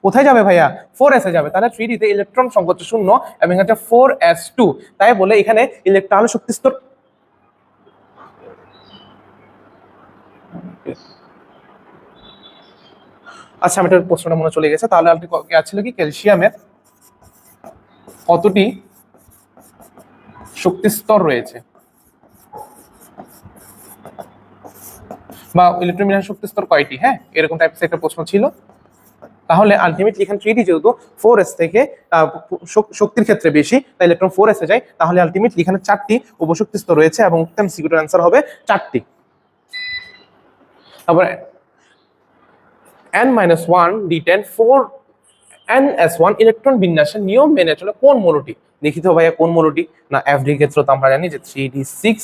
কোথায় যাবে ভাইয়া? 4s এ যাবে। তাহলে 3d তে ইলেকট্রন সংখ্যা হচ্ছে 0 এবং এটা 4s2, তাই বলে এখানে ইলেকট্রন শক্তি স্তর আচ্ছা, আমি একটা প্রশ্নটা মনে চলে গেছে। তাহলে আপনি ছিল কি ক্যালসিয়ামের কতটি শক্তি স্তর রয়েছে, বা ইলেকট্রন বিন্যাসের শক্তি স্তর কয়টি? হ্যাঁ, এরকম টাইপের একটা প্রশ্ন ছিল। তাহলে আলটিমেটলি এখানে 3d যেহেতু 4s থেকে শক্তির ক্ষেত্রে বেশি, তাই ইলেকট্রন 4s এ যায়। তাহলে আলটিমেটলি এখানে 4টি উপশক্তি স্তর রয়েছে এবং এমসিকিউর অ্যান্সার হবে 4টি। তারপর n-1 d10 4ns1 ইলেকট্রন বিন্যাসের নিয়ম মেনে চলে কোন মৌলটি? দেখি তো ভাইয়া কোন মৌলটি। না, FD ক্ষেত্রে তো আমরা জানি যে 3d6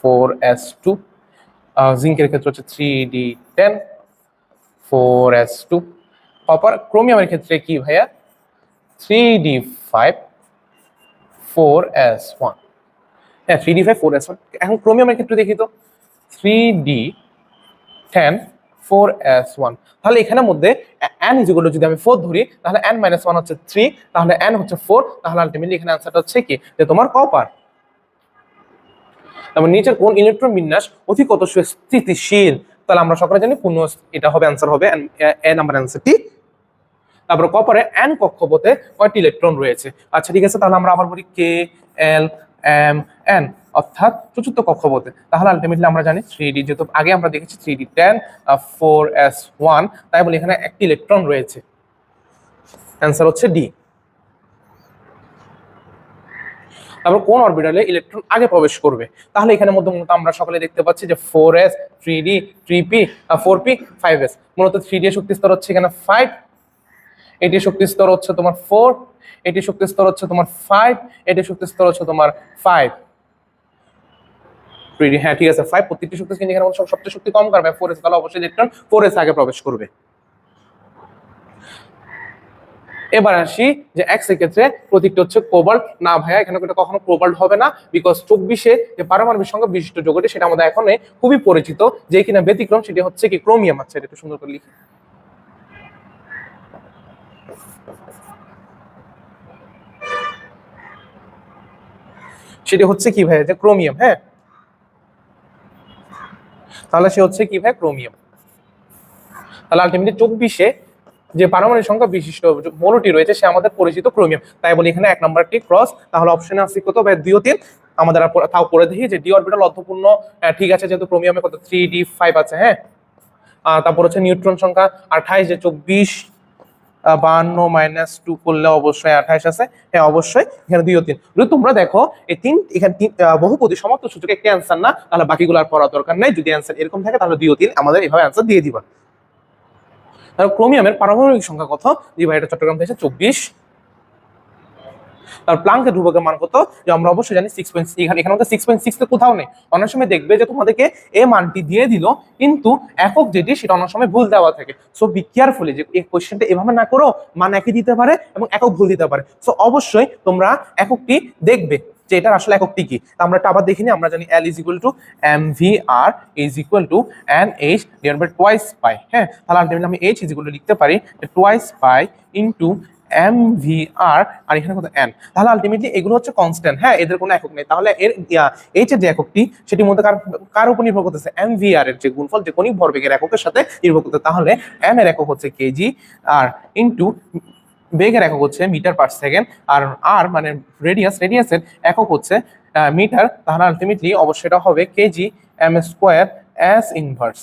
4s2, জিঙ্কের ক্ষেত্রে হচ্ছে 3d10 4s2, কপার ক্রোমিয়ামের ক্ষেত্রে কি ভাইয়া? 3d5 4s1। হ্যাঁ, 3d5 4s1। এখন ক্রোমিয়ামের ক্ষেত্রে দেখি তো 3d10 4s1। তাহলে এখানের মধ্যে n ইকুয়াল যদি আমি 4 ধরি, তাহলে n-1 হচ্ছে 3, তাহলে n হচ্ছে 4, তাহলে আলটিমেটলি এখানে आंसरটা হচ্ছে কি, যে তোমার কপার। তারপর নিচের কোন ইলেকট্রন বিন্যাস অধিকতর স্থিতিশীল? তাহলে আমরা সকলে জানি পূর্ণ, এটা হবে आंसर হবে এ নাম্বার आंसरটি। তারপর কপারে n কক্ষপথে কয়টি ইলেকট্রন রয়েছে? আচ্ছা, ঠিক আছে, তাহলে আমরা আবার বলি k l m n, অর্থাৎ চতুর্থ কক্ষপথে। তাহলে আলটিমেটলি আমরা জানি 3d, যেহেতু আগে আমরা দেখেছি 3d10 4s1, তাই বলে এখানে একটি ইলেকট্রন রয়েছে। आंसर হচ্ছে ডি। তারপর কোন অরবিটালে ইলেকট্রন আগে প্রবেশ করবে? তাহলে এখানে মধ্যে মূলত আমরা সকলে দেখতে পাচ্ছি যে 4s 3d 3p 4p 5s। মূলত 3d এর শক্তি স্তর হচ্ছে এখানে 5, এটি শক্তি স্তর হচ্ছে তোমার 4, এটি শক্তি স্তর হচ্ছে তোমার 5, এটি শক্তি স্তর হচ্ছে তোমার 5। 3d, হ্যাঁ ঠিক আছে, 5 প্রত্যেকটি শক্তি, কিন্তু এখানে সবচেয়ে শক্তি কম কার ভাই? 4s, তাহলে অবশ্যই ইলেকট্রন 4s আগে প্রবেশ করবে। এবার আসি যে এক্স এর ক্ষেত্রে প্রতীকটা হচ্ছে কোবাল্ট। না ভাইয়া, এখানে কখনো কোবাল্ট হবে না, বিকজ 24-এ যে পারমাণবিক সংখ্যা বিশিষ্ট যৌগটি সেটা আমাদের এখন খুবই পরিচিত, যে কিনা ব্যতিক্রম, সেটি হচ্ছে কি ক্রোমিয়াম। আচ্ছা, এটা একটু সুন্দর করে লিখি। সেটি হচ্ছে কি ভাইয়া? যে ক্রোমিয়াম। হ্যাঁ, তাহলে সে হচ্ছে কি ভাই? ক্রোমিয়াম। তাহলে আলটিমেটলি 24-এ যে পারমাণবিক সংখ্যা বিশিষ্ট মৌলটি রয়েছে সে আমাদের পরিচিত ক্রোমিয়াম, তাই বলি এখানে 1 নাম্বারটি ক্রস। তাহলে অপশনে আছে কত ভাই? 2 ও 3। আমাদের তাও করে দেখি যে ডি অরবিটাল অর্ধপূর্ণ, ঠিক আছে, যেহেতু ক্রোমিয়ামে কত 3d5 আছে। হ্যাঁ, তারপর হচ্ছে নিউট্রন সংখ্যা 28, যে 24 52 - 2 করলে অবশ্যই 28 আছে। হ্যাঁ, অবশ্যই এখানে 2 ও 3। যদি তোমরা দেখো এই 3 এখানে বহুপদী সমাপ্ত সূচক একটি অ্যান্সার না, তাহলে বাকিগুলো আর পড়ার দরকার নাই। যদি অ্যান্সার এরকম থাকে তাহলে 2 ও 3 আমাদের এইভাবে অ্যান্সার দিয়ে দিবা। তাহলে ক্রোমিয়ামের পারমাণবিক সংখ্যা কত? জি ভাই, এটা চট্টগ্রাম থেকে 24। তার প্লাঙ্কের ধ্রুবকের মান কত? যে আমরা অবশ্যই জানি 6.6। এখানে মধ্যে 6.6 তো কোথাও নেই। অনেক সময় দেখবে যে তোমাদেরকে এই মানটি দিয়ে দিল, কিন্তু একক যেটি সেটা অনেক সময় ভুল দেওয়া থাকে। সো বি কেয়ারফুলি, যে এই কোশ্চেনটা এভাবে না করো, মান একই দিতে পারে এবং একক ভুল দিতে পারে। সো অবশ্যই তোমরা এককটি দেখবে, যে এটার আসলে এককটি কি। আমরা এটা আবার দেখিনি, আমরা জানি L is equal to mvr is equal to nh divided by twice pi. হ্যাঁ, তাহলে আলটিমেটলি আমি h ইজ ইকুয়াল টু লিখতে পারি টোয়াইস পাই ইনটু mvr আর এখানে কত n। তাহলে আলটিমেটলি এগুলো হচ্ছে কনস্ট্যান্ট। হ্যাঁ, এদের কোনো একক নেই। তাহলে এর h এর যে এককটি সেটির মধ্যে কার উপর নির্ভর করতেছে, mvr এর যে গুণফল যে কণিক ভরবেগের এককের সাথে নির্ভর করতে। তাহলে m এর একক হচ্ছে কেজি আর ইনটু বেগের একক হচ্ছে মিটার পার সেকেন্ড আর আর মানে রেডিয়াসের একক হচ্ছে মিটার। তাহলে আলটিমেটলি অবশ্যই এটা হবে KG M square S inverse.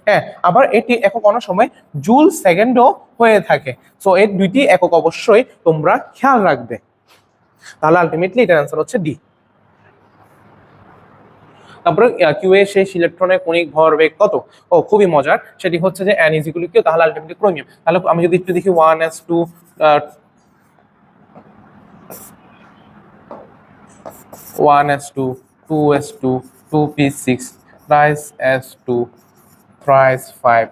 হ্যাঁ, আবার এটি একক অনেক সময় জুল সেকেন্ডও হয়ে থাকে। সো এর দুইটি একক অবশ্যই তোমরা খেয়াল রাখবে। তাহলে আলটিমেটলি এটার অ্যান্সার হচ্ছে ডি। তারপরে কিউ এ শেষ ইলেকট্রনের কণিক ভরবেগ কত? ও খুবই মজার, সেটি হচ্ছে যে n is equal to Q, তাহলে আলটিমেটলি ক্রোমিয়াম। তাহলে আমি যদি একটু দেখি 1s2 1s2 2s2 2p6 thrice s2 thrice 5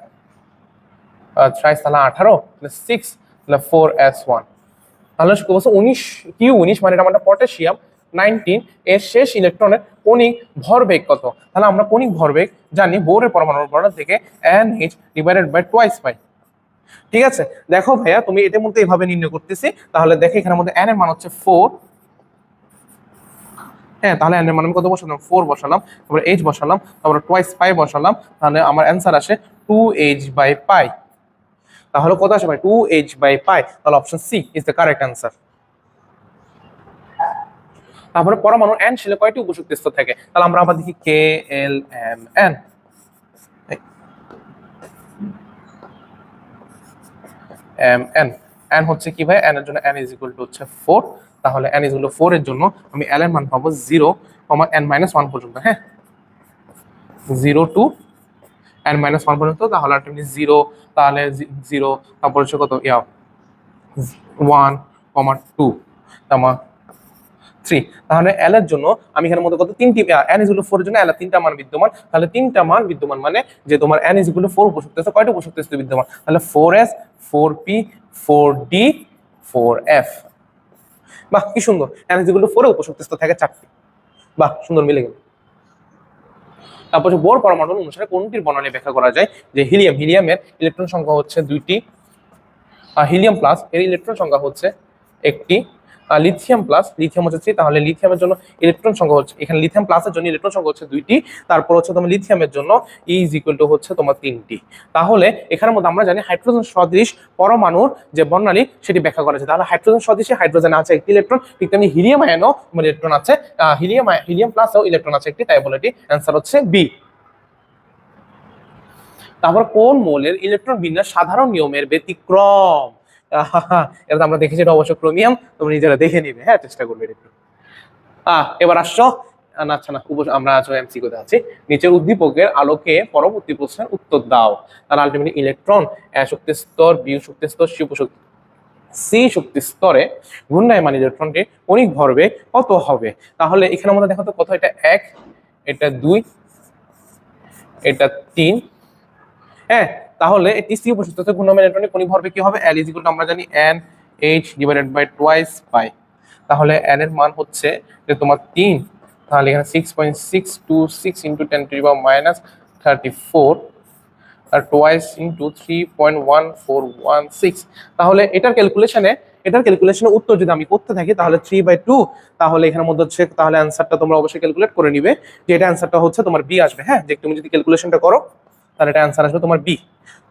thrice তাহলে 18 প্লাস 6 তাহলে 4s1। তাহলে কি বলছে 19 কিউ 19 মানে এটা আমাদের পটাশিয়াম 19 এর শেষ ইলেকট্রনের কণিক ভরবেগ কত? তাহলে আমরা কণিক ভরবেগ জানি বোরের পরমাণুর ভর থেকে NH divided by twice pi. ঠিক আছে, দেখো ভাইয়া তুমি এটার মধ্যে এইভাবে নির্ণয় করতেছি। তাহলে দেখো এখানের মধ্যে n এর মান হচ্ছে 4। হ্যাঁ, তাহলে n এর মান আমি কত বসালাম? 4 বসালাম, তারপরে h বসালাম, তারপরে টোয়াইস পাই বসালাম। তাহলে আমার অ্যান্সার আসে 2h বাই পাই। তাহলে কত আসে ভাই? 2h by pi. তাহলে option C is the correct answer. তারপরে পরমাণুর n শেলে কয়টি উপশক্তি স্তর থাকে? তাহলে আমরা আবার দেখি কে এল এম এন। n হচ্ছে কি ভাই? n এর জন্য n ইজ ইকুয়াল টু হচ্ছে 4। তাহলে n ইজ ইকুয়াল টু 4 এর জন্য আমি l এর মান পাবো 0, n-1 পর্যন্ত। হ্যাঁ, 0 টু n-1 পর্যন্ত। তাহলে আলটিমেটলি 0, তাহলে 0, তারপর হচ্ছে কত 1, 2, 3। তাহলে l এর জন্য আমি এখানের মধ্যে কত তিনটি n ইজ ইকুয়াল টু 4 এর জন্য l এর তিনটা মান বিদ্যমান। তাহলে তিনটা মান বিদ্যমান মানে যে তোমার n ইজ ইকুয়াল টু 4 উপশক্তি আছে, কয়টা উপশক্তি আছে বিদ্যমান? তাহলে 4s 4p 4d 4f। বাহ, কি সুন্দর, n ইজ ইকুয়াল টু 4 এ উপশক্তি থাকে 4টি। বাহ, সুন্দর মিলে গেল। তারপর বোর পরমাণু অনুসারে কোনটির বর্ণনা ব্যাখ্যা করা যায়? যে হিলিয়ামের ইলেকট্রন সংখ্যা হচ্ছে 2টি, হিলিয়াম প্লাস এর ইলেকট্রন সংখ্যা হচ্ছে 1টি, লিথিয়াম হচ্ছে 3। তাহলে লিথিয়ামের জন্য ইলেকট্রন সংখ্যা হচ্ছে, এখানে লিথিয়াম প্লাসের জন্য ইলেকট্রন সংখ্যা হচ্ছে 2টি, তারপর হচ্ছে তোমার লিথিয়ামের জন্য ই ইজ ইকুয়াল টু হচ্ছে তোমার 3টি। তাহলে এখানের মধ্যে আমরা জানি হাইড্রোজেন সদৃশ পরমাণুর যে বর্ণালী সেটি ব্যাখ্যা করা যায়। তাহলে হাইড্রোজেন সদৃশে হাইড্রোজেন আছে 1টি ইলেকট্রন, ঠিক তেমনি হিলিয়াম আয়নও ইলেকট্রন আছে, হিলিয়াম প্লাসেও ইলেকট্রন আছে 1টি, তাই বলে এটি অ্যান্সার হচ্ছে বি। তারপর কোন মৌলের ইলেকট্রন বিন্যাস সাধারণ নিয়মের ব্যতিক্রম? এটা আমরা দেখেছি, এটা অবশ্য ক্রোমিয়াম, তোমরা নিজেরা দেখে নিবে। হ্যাঁ, চেষ্টা করবে একটু। এবার আসছো আচ্ছা না, আমরা এমসিকিউতে আছি। নিচের উদ্দীপকের আলোকে পরবর্তী প্রশ্নের উত্তর দাও। তাহলে আলটিমেটলি ইলেকট্রন শক্তি স্তর, বি শক্তি স্তর, সি শক্তি স্তরে ঘূর্ণায়মান ইলেকট্রনটির কণিক ভরবেগ কত হবে? তাহলে এখানের মধ্যে দেখো তো কত, এটা 1, এটা 2, এটা 3। হ্যাঁ, তাহলে এটি সি উপস্থিত আছে ঘূর্ণায়মান ইলেকট্রনের কণিক ভরবেগ কি হবে? L ইজ ইকুয়াল টু আমরা জানি NH divided by twice pi. তাহলে n এর মান হচ্ছে যে তোমার 3, তাহলে এখানে 6.626 into 10 to the power minus 34 আর টোয়াইস ইনটু 3.1416। তাহলে এটার ক্যালকুলেশনে উত্তর যদি আমি করতে থাকি তাহলে 3/2, তাহলে এখানের মধ্যে হচ্ছে, তাহলে অ্যান্সারটা তোমরা অবশ্যই ক্যালকুলেট করে নিবে যে এটা অ্যান্সারটা হচ্ছে তোমার বি আসবে। হ্যাঁ, যে তুমি যদি ক্যালকুলেশনটা করো তাহলে এটা অ্যান্সার আসবে তোমার B,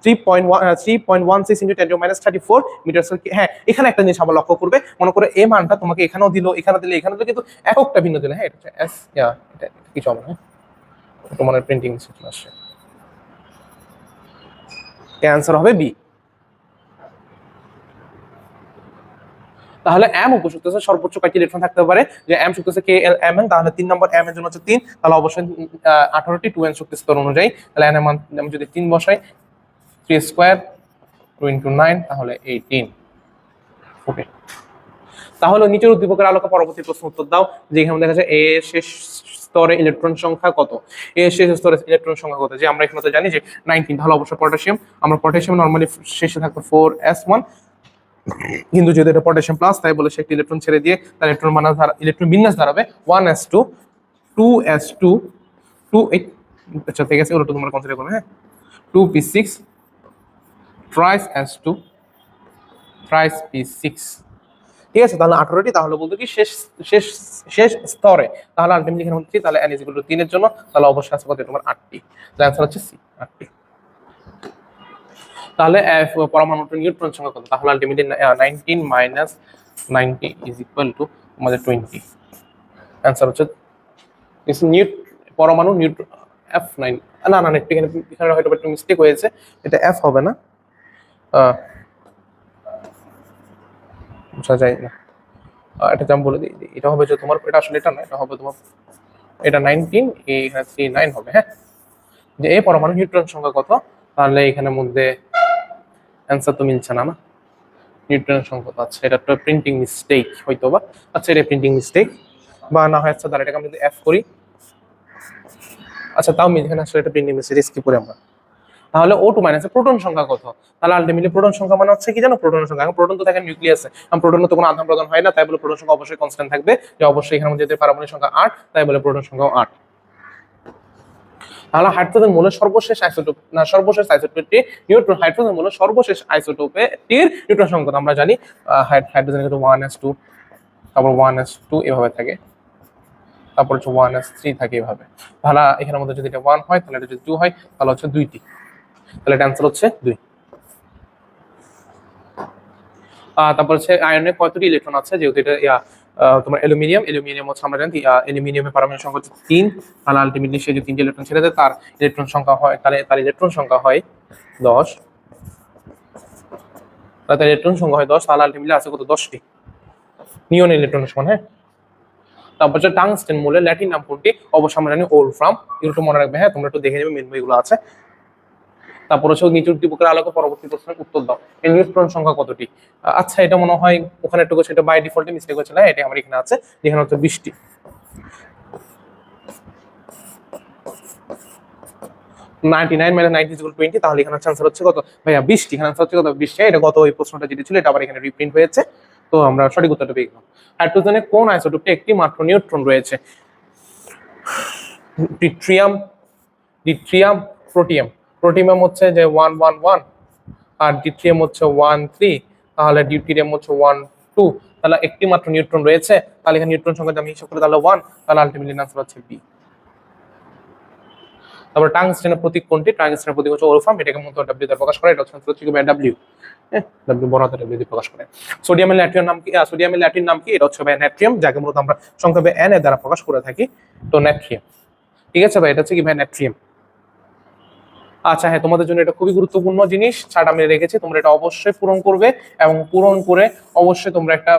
3.16 into 10 to minus 34 metre square. হ্যাঁ, এখানে একটা জিনিস আবার লক্ষ্য করবে, মনে করে এই মানটা তোমাকে এখানেও দিল, এখানে দিলে, এখানে দিলে, কিন্তু এককটা ভিন্ন দিলে। হ্যাঁ, এটা এস এটা কিছু হবে। হ্যাঁ, তোমার প্রিন্টিং মিস্টেক আসছে, অ্যান্সার হবে বি। তাহলে m উপশক্তি আছে সর্বোচ্চ কয়টি ইলেকট্রন থাকতে পারে? যে m শক্তি আছে কে এল এম এন, তাহলে 3 নম্বর m এর জন্য হচ্ছে 3, তাহলে অবশ্যই 18টি 2n শক্তি স্তর অনুযায়ী। তাহলে n এর মান আমি যদি 3 বসাই, 3 স্কয়ার 2 ইনটু 9, তাহলে 18। ওকে, তাহলে নিচের উদ্দীপকের আলোকে পরবর্তী প্রশ্ন উত্তর দাও। যে এখানে দেখা যায় এ শেষ স্তরে ইলেকট্রন সংখ্যা কত? এ শেষ স্তরে ইলেকট্রন সংখ্যা কত? যে আমরা এখানে তো জানি যে 19, তাহলে অবশ্যই পটাশিয়াম। আমরা পটাশিয়াম নরমালি শেষে থাকবে 4s1, কিন্তু যেহেতু এটা পটাশিয়াম প্লাস, তাই বলে সে একটি ইলেকট্রন ছেড়ে দিয়ে তার ইলেকট্রন বিন্যাস দাঁড়াবে 1s2 2s2 2 আচ্ছা ঠিক আছে, ওটা তোমরা কনসিডার করো, হ্যাঁ 2p6 thrice s2 thrice p6। ঠিক আছে, তাহলে 18টি, তাহলে বলতো কি শেষ শেষ শেষ স্তরে, তাহলে আলটিমেটলি এখানে হচ্ছে তাহলে n 3 এর জন্য তাহলে অবশ্যই আছে কত তোমার 8টি, তাহলে आंसर হচ্ছে সি 8টি। তাহলে পরমাণুর নিউট্রন সংখ্যা কত, তাহলে ultimately 19 minus 90 is equal two আমাদের 20। आंसर হচ্ছে ইস পরমাণু নিউট্রন f9, না না একটু এখানে হয়তো একটু মিস্টেক হয়েছে, এটা f হবে না, বুঝা যায় না, এটা আমি বলে দিই, এটা হবে যে তোমার এটা আসলে এটা না, এটা হবে তোমার এটা 19 এখানে 39 হবে, হ্যাঁ যে এই পরমাণু নিউট্রন সংখ্যা কত, তাহলে এখানের মধ্যে অ্যান্সার তো মিলছে না, না নিউট্রনের সংখ্যা কত, আচ্ছা এটা একটা প্রিন্টিং মিস্টেক হয়তো বা, আচ্ছা এটা প্রিন্টিং মিস্টেক বা না হয়, আচ্ছা তাহলে এটাকে আমি যদি এফ করি, আচ্ছা তাও এখানে আসলে এটা প্রিন্টিং মিস্টেক স্কিপ করে আমরা, তাহলে O2 মাইনাসে প্রোটন সংখ্যা কত, তাহলে আলটিমেটলি প্রোটন সংখ্যা মানে হচ্ছে কি জানো, প্রোটনের সংখ্যা, এখন প্রোটন তো থাকে নিউক্লিয়াসে, কারণ প্রোটনে তো কোনো আদান প্রদান হয় না, তাই বলে প্রোটন সংখ্যা অবশ্যই কনস্ট্যান্ট থাকবে, যে অবশ্যই এখানে মধ্যে পারমাণবিক সংখ্যা 8, তাই বলে প্রোটন সংখ্যাও 8। তাহলে হাইড্রোজেন মূলের সর্বশেষ আইসোটোপ না সর্বশেষ আইসোটোপটি নিউট্রন, হাইড্রোজেন মূলের সর্বশেষ আইসোটোপের নিউট্রন সংখ্যা আমরা জানি হাইড্রোজেনের ক্ষেত্রে 1s2, তারপর 1s2 এভাবে থাকে, তারপর হচ্ছে 1s3 থাকে এভাবে, তাহলে এখানের মধ্যে যদি এটা 1 হয়, তাহলে এটা যদি 2 হয়, তাহলে হচ্ছে 2টি, তাহলে এটা आंसर হচ্ছে 2। তারপর হচ্ছে আয়রনে কতটি ইলেকট্রন আছে, যেহেতু এটা তোমার অ্যালুমিনিয়াম হচ্ছে আমরা জানি অ্যালুমিনিয়ামের পারমাণবিক সংখ্যা হচ্ছে 3, তাহলে আলটিমেটলি সে যে 3টি ইলেকট্রন ছেড়ে দেয় তার ইলেকট্রন সংখ্যা হয়, তাহলে তার ইলেকট্রন সংখ্যা হয় 10, তার ইলেকট্রন সংখ্যা হয় 10, তাহলে আলটিমেটলি আছে কত 10টি নিয়ন ইলেকট্রনের সমান, হ্যাঁ। তারপর হচ্ছে টাংস্টেন মূলের ল্যাটিন নাম কোনটি, অবশ্যই আমরা জানি ওলফ্রাম, একটু মনে রাখবে, হ্যাঁ তোমরা একটু দেখে নেবে মেন বইগুলো আছে। তারপর হচ্ছে নিচুর দীপকের আলোকে পরবর্তী প্রশ্নের উত্তর দাও, এই নিউট্রন সংখ্যা কতটি, আচ্ছা এটা মনে হয় ওখানে একটু সেটা বাই ডিফল্টে মিস্টেক হয়েছিল, হ্যাঁ এটা আমার এখানে আছে, যেখানে হচ্ছে 20টি। 99 মাইনাস 90 ইকুয়াল 20, তাহলে এখানে आंसर হচ্ছে কত ভাইয়া 20টি, এখানে आंसर হচ্ছে কত 20টি, এটা গত ওই প্রশ্নটা যেটা ছিল এটা আবার এখানে রিপ্রিন্ট হয়েছে, তো আমরা সঠিক উত্তরটা পেয়ে গেলাম। হাইড্রোজেনের কোন আইসোটোপে একটি মাত্র নিউট্রন রয়েছে, ট্রিটিয়াম, ডিট্রিয়াম, প্রোটিয়াম, প্রোটিয়াম হচ্ছে যে 111 আর ডিট্রিয়াম হচ্ছে 13, তাহলে ডিউটেরিয়াম হচ্ছে 12, তাহলে একটি মাত্র নিউট্রন রয়েছে, তাহলে এখানে নিউট্রন সংখ্যা আমি হিসাব করে তাহলে 1, তাহলে আলটিমেটলি आंसर হচ্ছে বি। তারপর টাংস্টেনের প্রতীক কোনটি, টাংস্টেনের প্রতীক হচ্ছে ওলফ্রাম, এটাকে মূলত ডব্লিউ দ্বারা প্রকাশ করে, এটা হচ্ছে কি ডব্লিউ, হ্যাঁ ডব্লিউ বড় হাতের ডব্লিউ দিয়ে প্রকাশ করে। সোডিয়ামের ল্যাটিন নাম কি, সোডিয়ামের ল্যাটিন নাম কি, এটা হচ্ছে ভাই নাট্রিয়াম, যাকে মূলত আমরা সংক্ষেপে এন এর দ্বারা প্রকাশ করে থাকি, তো নাট্রিয়াম। ঠিক আছে ভাই, এটা হচ্ছে কি ভাই নাট্রিয়াম। আচ্ছা হ্যাঁ, তোমাদের জন্য এটা খুবই গুরুত্বপূর্ণ জিনিস ছাড় আমি রেখেছি, তোমরা এটা অবশ্যই পূরণ করবে, এবং পূরণ করে অবশ্যই তোমরা একটা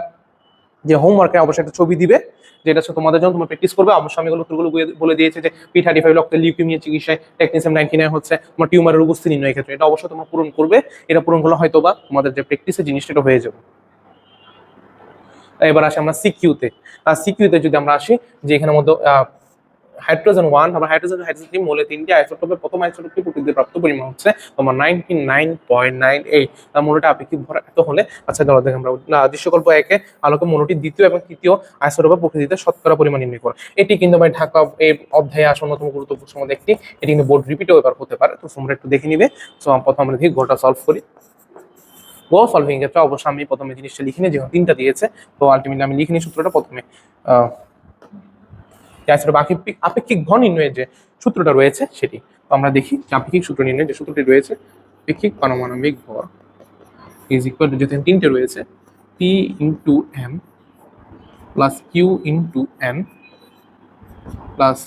যে হোমওয়ার্কে অবশ্যই একটা ছবি দিবে, যেটা হচ্ছে তোমাদের জন্য তোমরা প্র্যাকটিস করবে। অবশ্যই আমি এগুলো উত্তরগুলো বলে দিয়েছি যে P35 রক্তের লিউকেমিয়া চিকিৎসায় টেকনিসিয়াম 99 হচ্ছে তোমার টিউমারের উপস্থিতি নির্ণয়ের ক্ষেত্রে, এটা অবশ্যই তোমরা পূরণ করবে, এটা পূরণ করলে হয়তো বা তোমাদের যে প্র্যাকটিসের জিনিসটা এটা হয়ে যাবে। এবার আসি আমরা সিকিউতে, আর সিকিউতে যদি আমরা আসি যে এখানের মধ্যে হাইড্রোজেন 1 আবার হাইড্রোজেন 3 মৌলে 3টি আইসোটোপের প্রথম আইসোটোপটি প্রকৃতিতে প্রাপ্ত পরিমাণ হচ্ছে তোমার 99.98, তার মৌলটা আপেক্ষিক ভর এত হলে, আচ্ছা ধরো দেখো আমরা দৃশ্যকল্প 1-এ আলোকে মৌলটির দ্বিতীয় এবং তৃতীয় আইসোটোপের প্রকৃতিতে শতকরা পরিমাণ নির্ণয় করে, এটি কিন্তু ভাই ঢাকা এই অধ্যায়ে আসা অন্যতম গুরুত্বপূর্ণ একটি, এটি কিন্তু বোর্ড রিপিটও এবার হতে পারে, তো তোমরা একটু দেখে নিবে। সো প্রথম আমরা দেখি গোটা সলভ করি। গো সলভিং ক্ষেত্রে অবশ্যই আমি প্রথমে জিনিসটা লিখে নিই, যেহেতু 3টা দিয়েছে, তো আলটিমেটলি আমি লিখে নিই সূত্রটা প্রথমে, আপেক্ষিক ভর নির্ণয়ের যে সূত্রটা রয়েছে সেটি, তো আমরা দেখি আপেক্ষিক সূত্র নির্ণয়ের যে সূত্রটি রয়েছে, আপেক্ষিক পারমাণবিক ভর ইজ ইকুয়াল টু, যেহেতু 3টে রয়েছে, P into M plus Q into N plus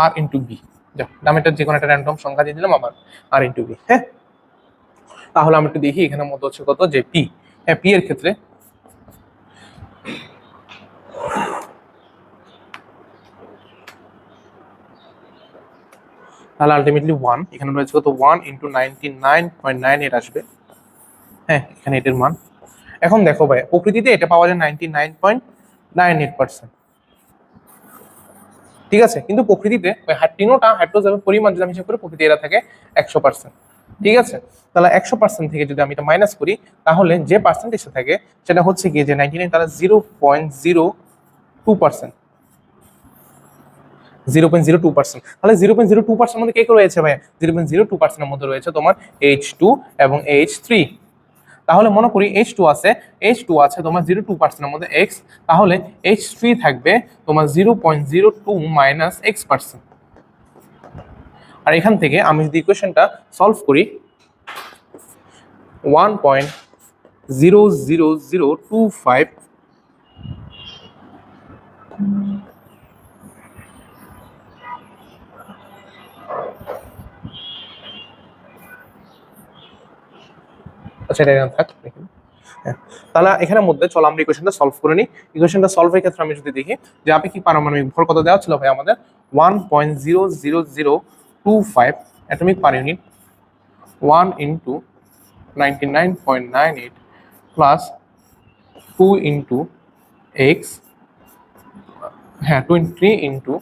R into B, যাক নামেটা যে কোনো একটা র্যান্ডম সংখ্যা দিয়ে দিলাম আবার R ইন্টু B, হ্যাঁ। তাহলে আমরা একটু দেখি এখানের মধ্যে হচ্ছে কত যে P, হ্যাঁ P এর ক্ষেত্রে তাহলে আলটিমেটলি 1, এখানে রয়েছে কত 1 ইন্টু 99.98 আসবে, হ্যাঁ এখানে এটার মান। এখন দেখো ভাই প্রকৃতিতে এটা পাওয়া যায় 99.98%, ঠিক আছে, কিন্তু প্রকৃতিতে ওই তিনোটা হাইড্রোজেনের পরিমাণ যদি আমি হিসাব করি প্রকৃতি এরা থাকে 100%, ঠিক আছে, তাহলে 100% থেকে যদি আমি এটা মাইনাস করি তাহলে যে পার্সেন্টেজটা থাকে সেটা হচ্ছে কি যে 99, তাহলে 0.02%। 0.02%, তাহলে 0.02% মধ্যে কে রয়েছে ভাই? 0.02% মধ্যে রয়েছে তোমার H2 এবং H3। তাহলে মনে করি H2 আছে তোমার 0.2%-এর মধ্যে X, তাহলে H3 থাকবে তোমার 0.02 মাইনাস X%। আর এখান থেকে আমি যদি ইকুয়েশনটা সলভ করি 1.00025 আচ্ছা এটা এখানে থাক। হ্যাঁ, তাহলে এখানের মধ্যে চলো আমরা ইকুয়েশনটা সলভ করে নিই। ইকুয়েশনটা সলভের ক্ষেত্রে আমি যদি দেখি যে আপেক্ষিক পারমাণবিক ভর কত দেওয়া ছিল ভাই আমাদের 1.00025 atomic per unit, 1 into 99.98 plus 2 into x, হ্যাঁ 23 ইন্টু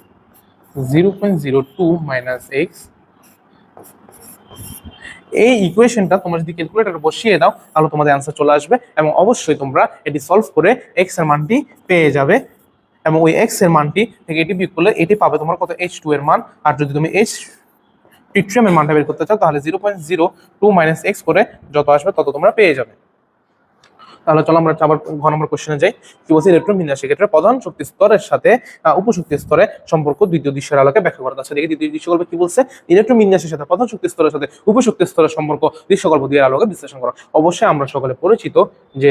0.02 মাইনাস এক্স। এই ইকুয়েশনটা তোমরা যদি ক্যালকুলেটরে বসিয়ে দাও তাহলে তোমাদের অ্যান্সার চলে আসবে, এবং অবশ্যই তোমরা এটি সলভ করে এক্স এর মানটি পেয়ে যাবে, এবং ওই এক্স এর মানটি থেকে এটি বিয়োগ করলে এটি পাবে তোমার কত H2 এর মান। আর যদি তুমি ট্রিটিয়ামের মানটা বের করতে চাও তাহলে 0.02 মাইনাস এক্স করে যত আসবে তত তোমরা পেয়ে যাবে। তাহলে চলো আমরা আবার ঘ নম্বর কোশ্চেনে যাই। কি বলছে? ইলেকট্রন বিন্যাসের ক্ষেত্রে প্রধান শক্তি স্তরের সাথে উপশক্তি স্তরের সম্পর্ক দ্বিতীয় দৃশ্যের আলোকে ব্যাখ্যা করা যাচ্ছে। দেখি দ্বিতীয় দৃশ্যকল্প কি বলছে? ইলেকট্রন বিন্যাসের সাথে প্রধান শক্তি স্তরের সাথে উপশক্তি স্তরের সম্পর্ক দৃশ্যকল্প দিয়ে আলোকে বিশ্লেষণ করা। অবশ্যই আমরা সকলে পরিচিত যে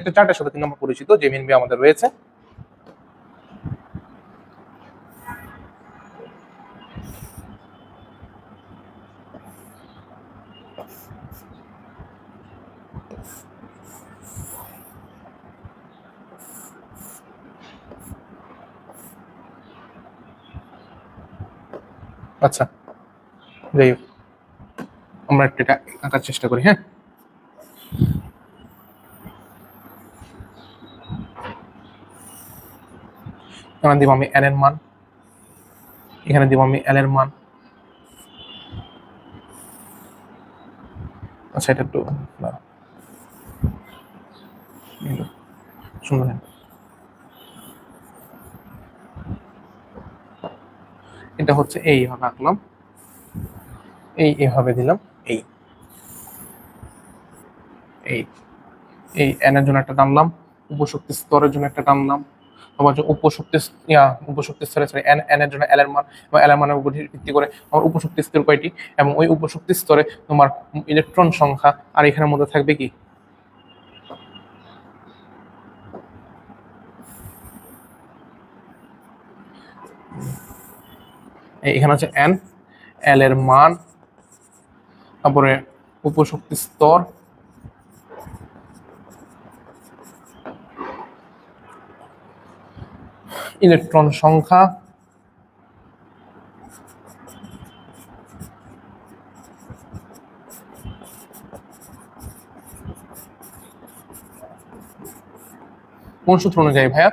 একটা চার্টের সাথে কিন্তু আমরা পরিচিত যে মেন বি আমাদের রয়েছে। আচ্ছা যাই হোক, আমরা এটা আঁকার চেষ্টা করি। হ্যাঁ, এখানে দিব আমি এন এর মান, এখানে দিব আমি এল এর মান। আচ্ছা এটা একটু সুন্দর, এটা হচ্ছে এইভাবে আঁকলাম, এইভাবে দিলাম, এই এই এই এন এর জন্য একটা টানলাম, উপশক্তি স্তরের জন্য একটা টানলাম, আবার উপশক্তি স্তরে সরি এন এর জন্য এল এর মান, এবং এল এর মানের উপর ভিত্তি করে আমার উপশক্তি স্তর কয়টি, এবং ওই উপশক্তি স্তরে তোমার ইলেকট্রন সংখ্যা, আর এখানের মধ্যে থাকবে কি এখানে আছে এন, এল এর মান, তারপরে উপশক্তি স্তর, ইলেকট্রন সংখ্যা, কোন সূত্র অনুযায়ী ভাইয়া?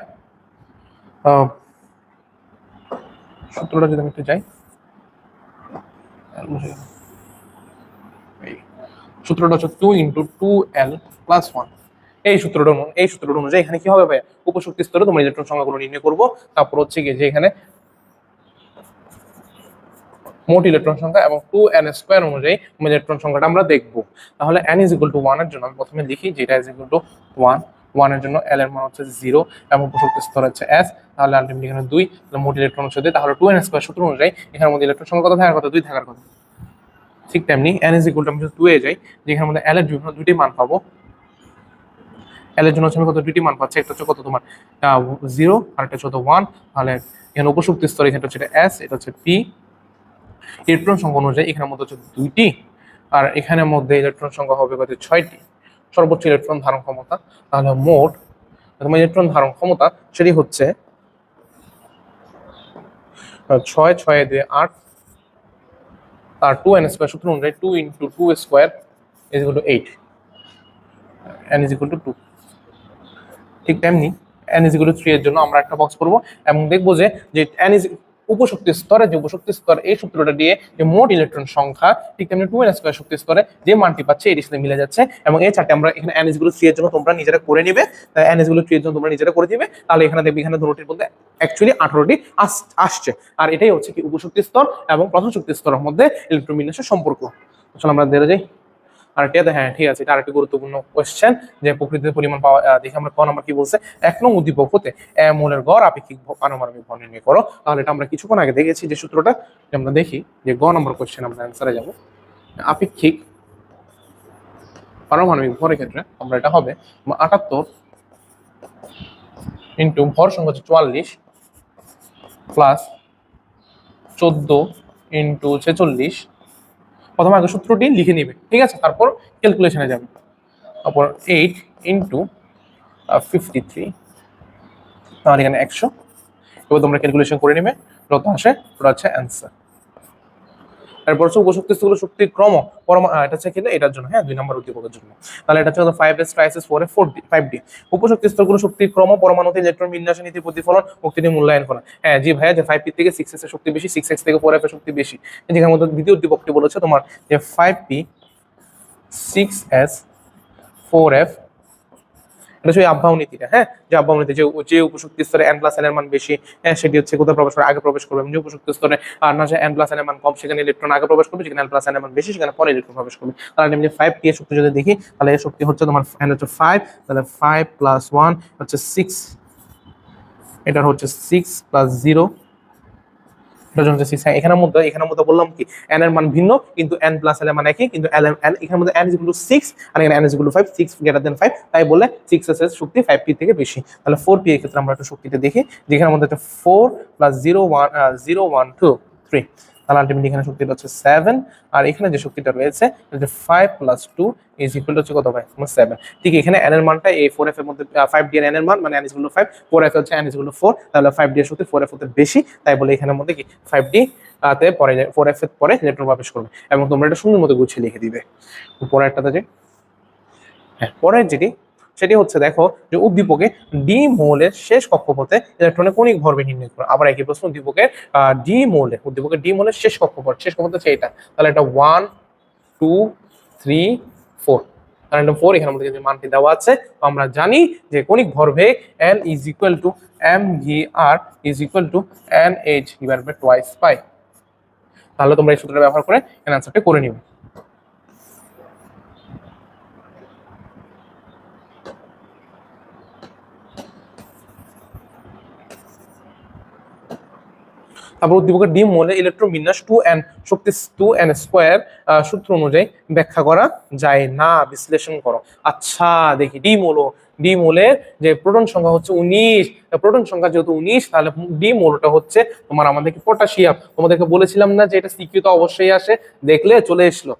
সূত্রটা যদি আমি একটু যাই, সূত্রটা হচ্ছে 2 ইন্টু 2L প্লাস 1। এই সূত্রটা অনুযায়ী এখানে কি হবে ভাইয়া? উপশক্তি স্তরে তোমরা ইলেকট্রন সংখ্যাগুলো নির্ণয় করবো, তারপর হচ্ছে কি যে এখানে মোট ইলেকট্রন সংখ্যা এবং 2n² অনুযায়ী ইলেকট্রন সংখ্যাটা আমরা দেখবো। তাহলে n = 1 এর জন্য আমি প্রথমে লিখি যে এটা = 1 এর জন্য l এর মান হচ্ছে 0 এবং উপশক্তি স্তর হচ্ছে s, তাহলে আলটিমেটলি এখানে 2, তাহলে মোট ইলেকট্রন হচ্ছে 2, তাহলে 2n² সূত্র অনুযায়ী এখানে মধ্যে ইলেকট্রন সংখ্যা কত থাকার কথা? 2 থাকার কথা। ঠিক তেমনি n = আমি যদি 2 এ যাই, যেখানে মধ্যে l এর জন্য দুটি মান পাবো, l এর জন্য হচ্ছে আমি কত দুটি মান পাচ্ছি, একটা হচ্ছে কত তোমার 0 আর একটা হচ্ছে 1, তাহলে এখানে উপশক্তি স্তর এখানে হচ্ছে এটা s, এটা হচ্ছে p। ইলেকট্রন সংখ্যা অনুযায়ী এখানের মধ্যে হচ্ছে 2টি, আর এখানের মধ্যে ইলেকট্রন সংখ্যা হবে কত? 6টি, সর্বোচ্চ ইলেকট্রন ধারণ ক্ষমতা। তাহলে মোট তোমার ইলেকট্রন ধারণ ক্ষমতা সেটি হচ্ছে 6, 6 2 8, আর 2n² সূত্র অনুযায়ী 2 × 2² = 8, n = 2। ঠিক তেমনি n = 3 এর জন্য আমরা একটা বক্স করব এবং দেখবো যে n উপশক্তি স্তরে যে উপশক্তি স্তর এই সূত্রটা দিয়ে যে মোট ইলেকট্রন সংখ্যা ঠিক তেমনি 2n² শক্তি স্তরে যে মানটি পাচ্ছে এটির সাথে মিলে যাচ্ছে। এবং এই চারটি আমরা এখানে NH গুলো 3 এর জন্য তোমরা নিজেরা করে নিবে, NH গুলো 3 এর জন্য তোমরা নিজেরা করে দিবে, তাহলে এখানে দেখবে এখানে দুটোটির মধ্যে অ্যাকচুয়ালি 18টি আসছে। আর এটাই হচ্ছে কি উপশক্তি স্তর এবং প্রথম শক্তি স্তরের মধ্যে ইলেকট্রন বিন্যাসের সম্পর্ক। চলো আমরা দেখে যাই। আর এটা হ্যাঁ ঠিক আছে, এটা আরেকটি গুরুত্বপূর্ণ কোয়েশ্চেন যে প্রকৃতির পরিমাণ পাওয়া। দেখি আমরা ক নাম্বার কি বলছে, 1 নং উদ্দীপক হতে মোলের গড় আপেক্ষিক পারমাণবিক ভর নির্ণয় করো। তাহলে এটা আমরা কিছুক্ষণ আগে দেখেছি যে সূত্রটা, আমরা দেখি যে গ নম্বর কোয়েশ্চেন আমরা অ্যান্সারে যাব। আপেক্ষিক পারমাণবিক ভরের ক্ষেত্রে আমরা এটা হবে 78 ইন্টু ভর সংখ্যা 44 প্লাস 14 ইন্টু 46। প্রথমে আগে সূত্রটি লিখে নিবে, ঠিক আছে, তারপর ক্যালকুলেশনে যাবে। তারপর 8 ইন্টু 53, তাহলে এখানে 100। এবার তোমরা ক্যালকুলেশন করে নিবে, যত আসে ওটা হচ্ছে অ্যান্সার। তারপর হচ্ছে উপশক্তি স্থূল শক্তির ক্রম এটা হচ্ছে কিন্তু এটার জন্য, হ্যাঁ 2 নম্বর উদ্দীপকের জন্য। তাহলে এটা হচ্ছে 5s 5s 4 4d 5d উপশক্তি স্তরগুলো শক্তির ক্রম, পরমাণুতে ইলেকট্রন বিন্যাস নীতি প্রতিফলন, শক্তিটি মূল্যায়ন করা। হ্যাঁ জি ভাইয়া, যে 5p থেকে 6s এর শক্তি বেশি, 6x থেকে 4f এর শক্তি বেশি। যেখানে মধ্যে দ্বিতীয় উদ্দীপকটি বলেছে তোমার যে 5p 6s 4f, এটা হচ্ছে আবহাওয়া নীতিটা, হ্যাঁ যে আবহাওয়া নীতি যে উপশক্তি স্তরে n + n এর মান বেশি, হ্যাঁ সেটি হচ্ছে কোথায় প্রবেশ করে, আগে প্রবেশ করবে। যে উপশক্তি স্তরে আর না n + n এর মান কম, সেখানে ইলেকট্রন আগে প্রবেশ করবে, যেখানে n + n এর মান বেশি সেখানে পরে ইলেকট্রন প্রবেশ করবে। তাহলে আমি যে 5p এর শক্তি যদি দেখি, তাহলে এর শক্তি হচ্ছে তোমার n হচ্ছে 5, তাহলে 5 + 1 হচ্ছে 6, এটার হচ্ছে 6 + 0 এটা হচ্ছে 6। হ্যাঁ এখানের মধ্যে বললাম কি n এর মান ভিন্ন কিন্তু n + n এর মান একই, কিন্তু n এখানের মধ্যে n = 6 আর এখানে n = 5, 6 > 5, তাই বলে 6s এর শক্তি 5p থেকে বেশি। তাহলে 4p এর ক্ষেত্রে আমরা একটু শক্তিটা দেখি, যেখানে মধ্যে একটা 4 + 0 1 2 3, তাহলে আলটিমেটলি এখানে শক্তিটা হচ্ছে 7। আর এখানে যে শক্তিটা রয়েছে যে 5 + 2 = হচ্ছে কত ভাই, 7। ঠিক এখানে n এর মানটা এই 4f এর মধ্যে 5d এর n এর মান মানে n = 5, 4f হচ্ছে n = 4, তাহলে 5d এর শক্তি 4f হতে বেশি, তাই বলে এখানের মধ্যে কি 5d তে পরে 4f এর পরে ইলেকট্রন প্রবেশ করবে। এবং তোমরা এটা সুন্দর মতো গুছিয়ে লিখে দিবে। পরের একটাতে যে হ্যাঁ পরের যেটি সেটি হচ্ছে দেখো যে উদ্দীপকে ডি মোলের শেষ কক্ষপথে ইলেকট্রনের কণিক ভরবেগ নির্ণয় করো। আবার একই প্রশ্ন, উদ্দীপকের ডি মোলের শেষ কক্ষপথ হচ্ছে এটা। তাহলে এটা 1 2 3 4, তাহলে এটা 4, এখানের মধ্যে যদি মানটি দেওয়া আছে তো আমরা জানি যে কণিক ভরবেগ L = mvr = nh/2 পাই। তাহলে তোমরা এই সূত্রটা ব্যবহার করে অ্যান্সারটা করে নিবে। তারপর উদ্দীপকের ডি মোলে ইলেকট্রন বিন্যাস 2n শক্তি 2n² সূত্র অনুযায়ী ব্যাখ্যা করা যায় না, বিশ্লেষণ করো। আচ্ছা দেখি ডি মোলের যে প্রোটন সংখ্যা হচ্ছে 19, প্রোটন সংখ্যা যেহেতু 19 তাহলে ডি মোলটা হচ্ছে তোমার আমাদেরকে পটাশিয়াম। তোমাদেরকে বলেছিলাম না যে এটা সিকিউ তো অবশ্যই আসে, দেখলে চলে এসলো,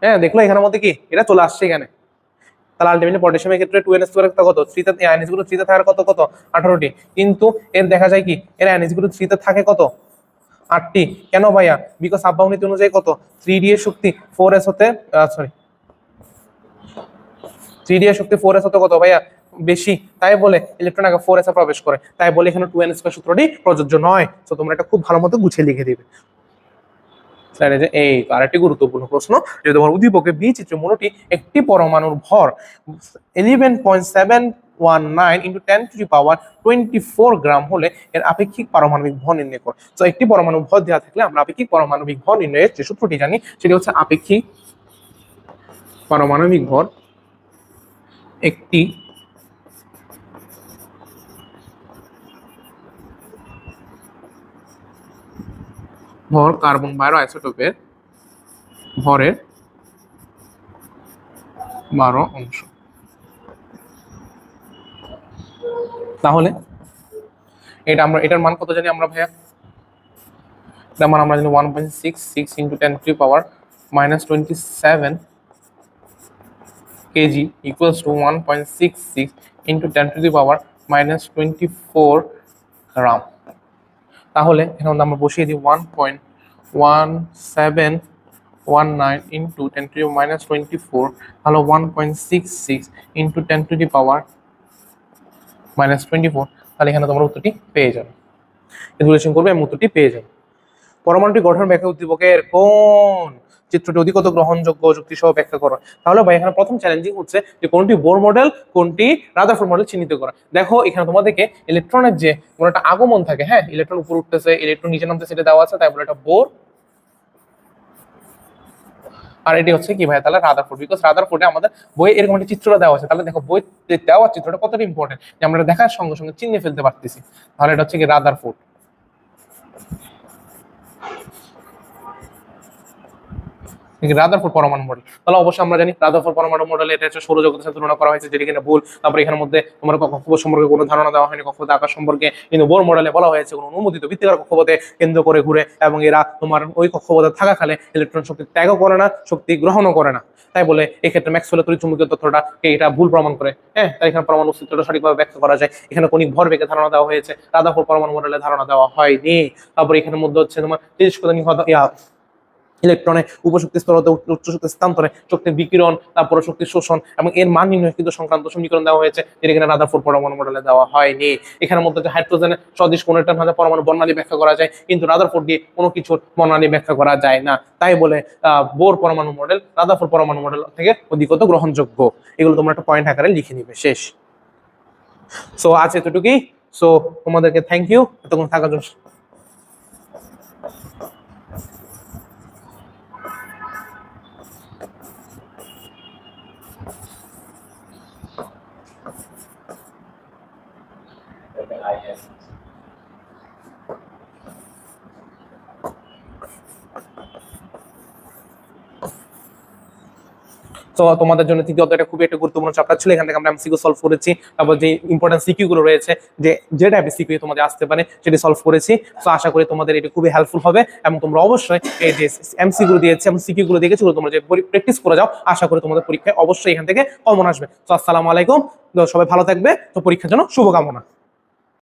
হ্যাঁ দেখলো এখানের মধ্যে কি এটা চলে আসছে এখানে। তাহলে আলটিমেটলি পটাশিয়ামের ক্ষেত্রে 2n² কত 3 তে NH = 3 তে থাকার কত 18টি, কিন্তু এর দেখা যায় কি এর NH = 3 তে থাকে কত 8টি। কেন ভাইয়া? বিকজ আবহাওয়া নীতি অনুযায়ী কত 3d এর শক্তি 4s হতে 3d এর শক্তি 4s হতে কত ভাইয়া বেশি, তাই বলে ইলেকট্রন আগে 4s এ প্রবেশ করে, তাই বলে এখানে 2n² সূত্রটি প্রযোজ্য নয়। তো তোমরা এটা খুব ভালো মতো গুছিয়ে লিখে দিবে। এই আরেকটি গুরুত্বপূর্ণ প্রশ্ন, যে তোমার উদ্দীপকে বি চিত্রে মূলটি একটি পরমাণুর ভর 11.719 × 10⁻24 গ্রাম হলে এর আপেক্ষিক পারমাণবিক ভর নির্ণয় করো। তো একটি পরমাণু ভর দেওয়া থাকলে আমরা আপেক্ষিক পারমাণবিক ভর নির্ণয়ের যে সূত্রটি জানি সেটি হচ্ছে আপেক্ষিক পারমাণবিক ভর একটি ভর কার্বন বায়ো আইসোটোপের ভরের 12 অংশ। তাহলে এটার মান কত জানি আমরা ভাইয়া? এটার মান আমরা জানি 1.66 × 10⁻27 kg = 1.66 × 10⁻24 গ্রাম। তাহলে এখানে আমরা বসিয়ে দিই 1.1719 × 10⁻24, তাহলে 1.66 × 10⁻24, তাহলে এখানে তোমরা উত্তরটি পেয়ে যাবে। ক্যালকুলেশন করবে এবং উত্তরটি পেয়ে যাবে। পরমাণুটি গঠন ব্যাখ্যা উদ্দীপকের কোন চিত্রটি অধিকতর গ্রহণযোগ্য যুক্তি সহ ব্যাখ্যা করো। তাহলে ভাই এখানে প্রথম চ্যালেঞ্জিং হচ্ছে যে কোনটি বোর মডেল কোনটি রাদারফোর্ড মডেল চিহ্নিত করা। দেখো এখানে তোমাদেরকে ইলেকট্রনের যে কোনো একটা আগমন থাকে, হ্যাঁ ইলেকট্রন উপর উঠতেছে ইলেকট্রন নিচে নামতেছে সেটা দেওয়া আছে, তাই বলে এটা বোর। আর এটি হচ্ছে কি ভাই তাহলে রাদারফোর্ড, বিকজ রাদারফোর্ডে আমাদের বই এরকম একটা চিত্রটা দেওয়া আছে। তাহলে দেখো বই দেওয়া চিত্রটা কতটা ইম্পর্টেন্ট যে আমরা দেখার সঙ্গে সঙ্গে চিহ্নে ফেলতে পারতেছি। তাহলে এটা হচ্ছে কি রাদারফোর্ড। রাদারফোর্ড পরমাণু মডেল। তাহলে অবশ্যই আমরা জানি রাদারফোর্ড পরমাণু মডেল এটা হচ্ছে সৌরজগতের সাথে তুলনা করা হয়েছে, যেটি কিনা ভুল। তারপরে এখানের মধ্যে তোমার কক্ষপথ সম্পর্কে কোনো ধারণা দেওয়া হয়নি, কক্ষপথ আকাশ সম্পর্কে, কিন্তু বোর মডেলে বলা হয়েছে কোনো অনুমোদিত বৃত্তাকার কক্ষপথে কেন্দ্র করে ঘুরে এবং এরা তোমার ওই কক্ষপথে থাকাকালে ইলেকট্রন শক্তি ত্যাগও করে না, শক্তি গ্রহণও করে না। তাই বলে এক্ষেত্রে ম্যাক্সওয়েলের তড়িৎচুম্বকীয় তথ্যটাকে এটা ভুল প্রমাণ করে। হ্যাঁ, তাই এখানে পরমাণু অস্তিত্বটা সঠিকভাবে ব্যাখ্যা করা যায়। এখানে কণিক ভরবেগের ধারণা দেওয়া হয়েছে, রাদারফোর্ড পরমাণু মডেলে ধারণা দেওয়া হয়নি। তারপরে এখানের মধ্যে হচ্ছে তোমার ইলেকট্রনে উপশক্তি স্তর হতে উচ্চ শক্তি স্থানান্তরে, শক্তির বিকিরণ, তারপরে শক্তির শোষণ এবং এর মান নির্ণয় কিন্তু সংক্রান্ত সমীকরণ দেওয়া হয়েছে, যেটা এখানে রাদারফোর্ড পরমাণু মডেলে দেওয়া হয়নি। এখানের মধ্যে যে হাইড্রোজেনের সদৃশ কোন একটা ভাবে পরমাণু বর্ণালী ব্যাখ্যা করা যায়, কিন্তু রাদারফোর্ড দিয়ে কোনো কিছুর বর্ণালী ব্যাখ্যা করা যায় না। তাই বলে বোর পরমাণু মডেল রাদারফোর্ড পরমাণু মডেল থেকে অধিকত গ্রহণযোগ্য। এগুলো তোমরা একটা পয়েন্ট আকারে লিখে নিবে। শেষ। সো আজ এতটুকুই। সো তোমাদেরকে থ্যাংক ইউ এতক্ষণ থাকার জন্য। তো তোমাদের জন্য তৃতীয় অধ্যায়টা খুবই একটা গুরুত্বপূর্ণ চ্যাপ্টার ছিল। এখান থেকে আমরা এমসিকিউ সলভ করেছি, তারপর যে ইম্পর্টেন্ট সিকিউ গুলো রয়েছে যে টাইপের সিকিউ তোমাদের আসতে পারে সেটি সলভ করেছি। তো আশা করি তোমাদের এটি খুবই হেল্পফুল হবে এবং তোমরা অবশ্যই এই যে এমসিকিউ গুলো দিয়েছে এবং সিকিউ গুলো দেখেছো তোমরা যে প্র্যাকটিস করে যাও, আশা করি তোমাদের পরীক্ষায় অবশ্যই এখান থেকে কমন আসবে। তো আসসালামু আলাইকুম, সবাই ভালো থাকবে। তো পরীক্ষার জন্য শুভকামনা।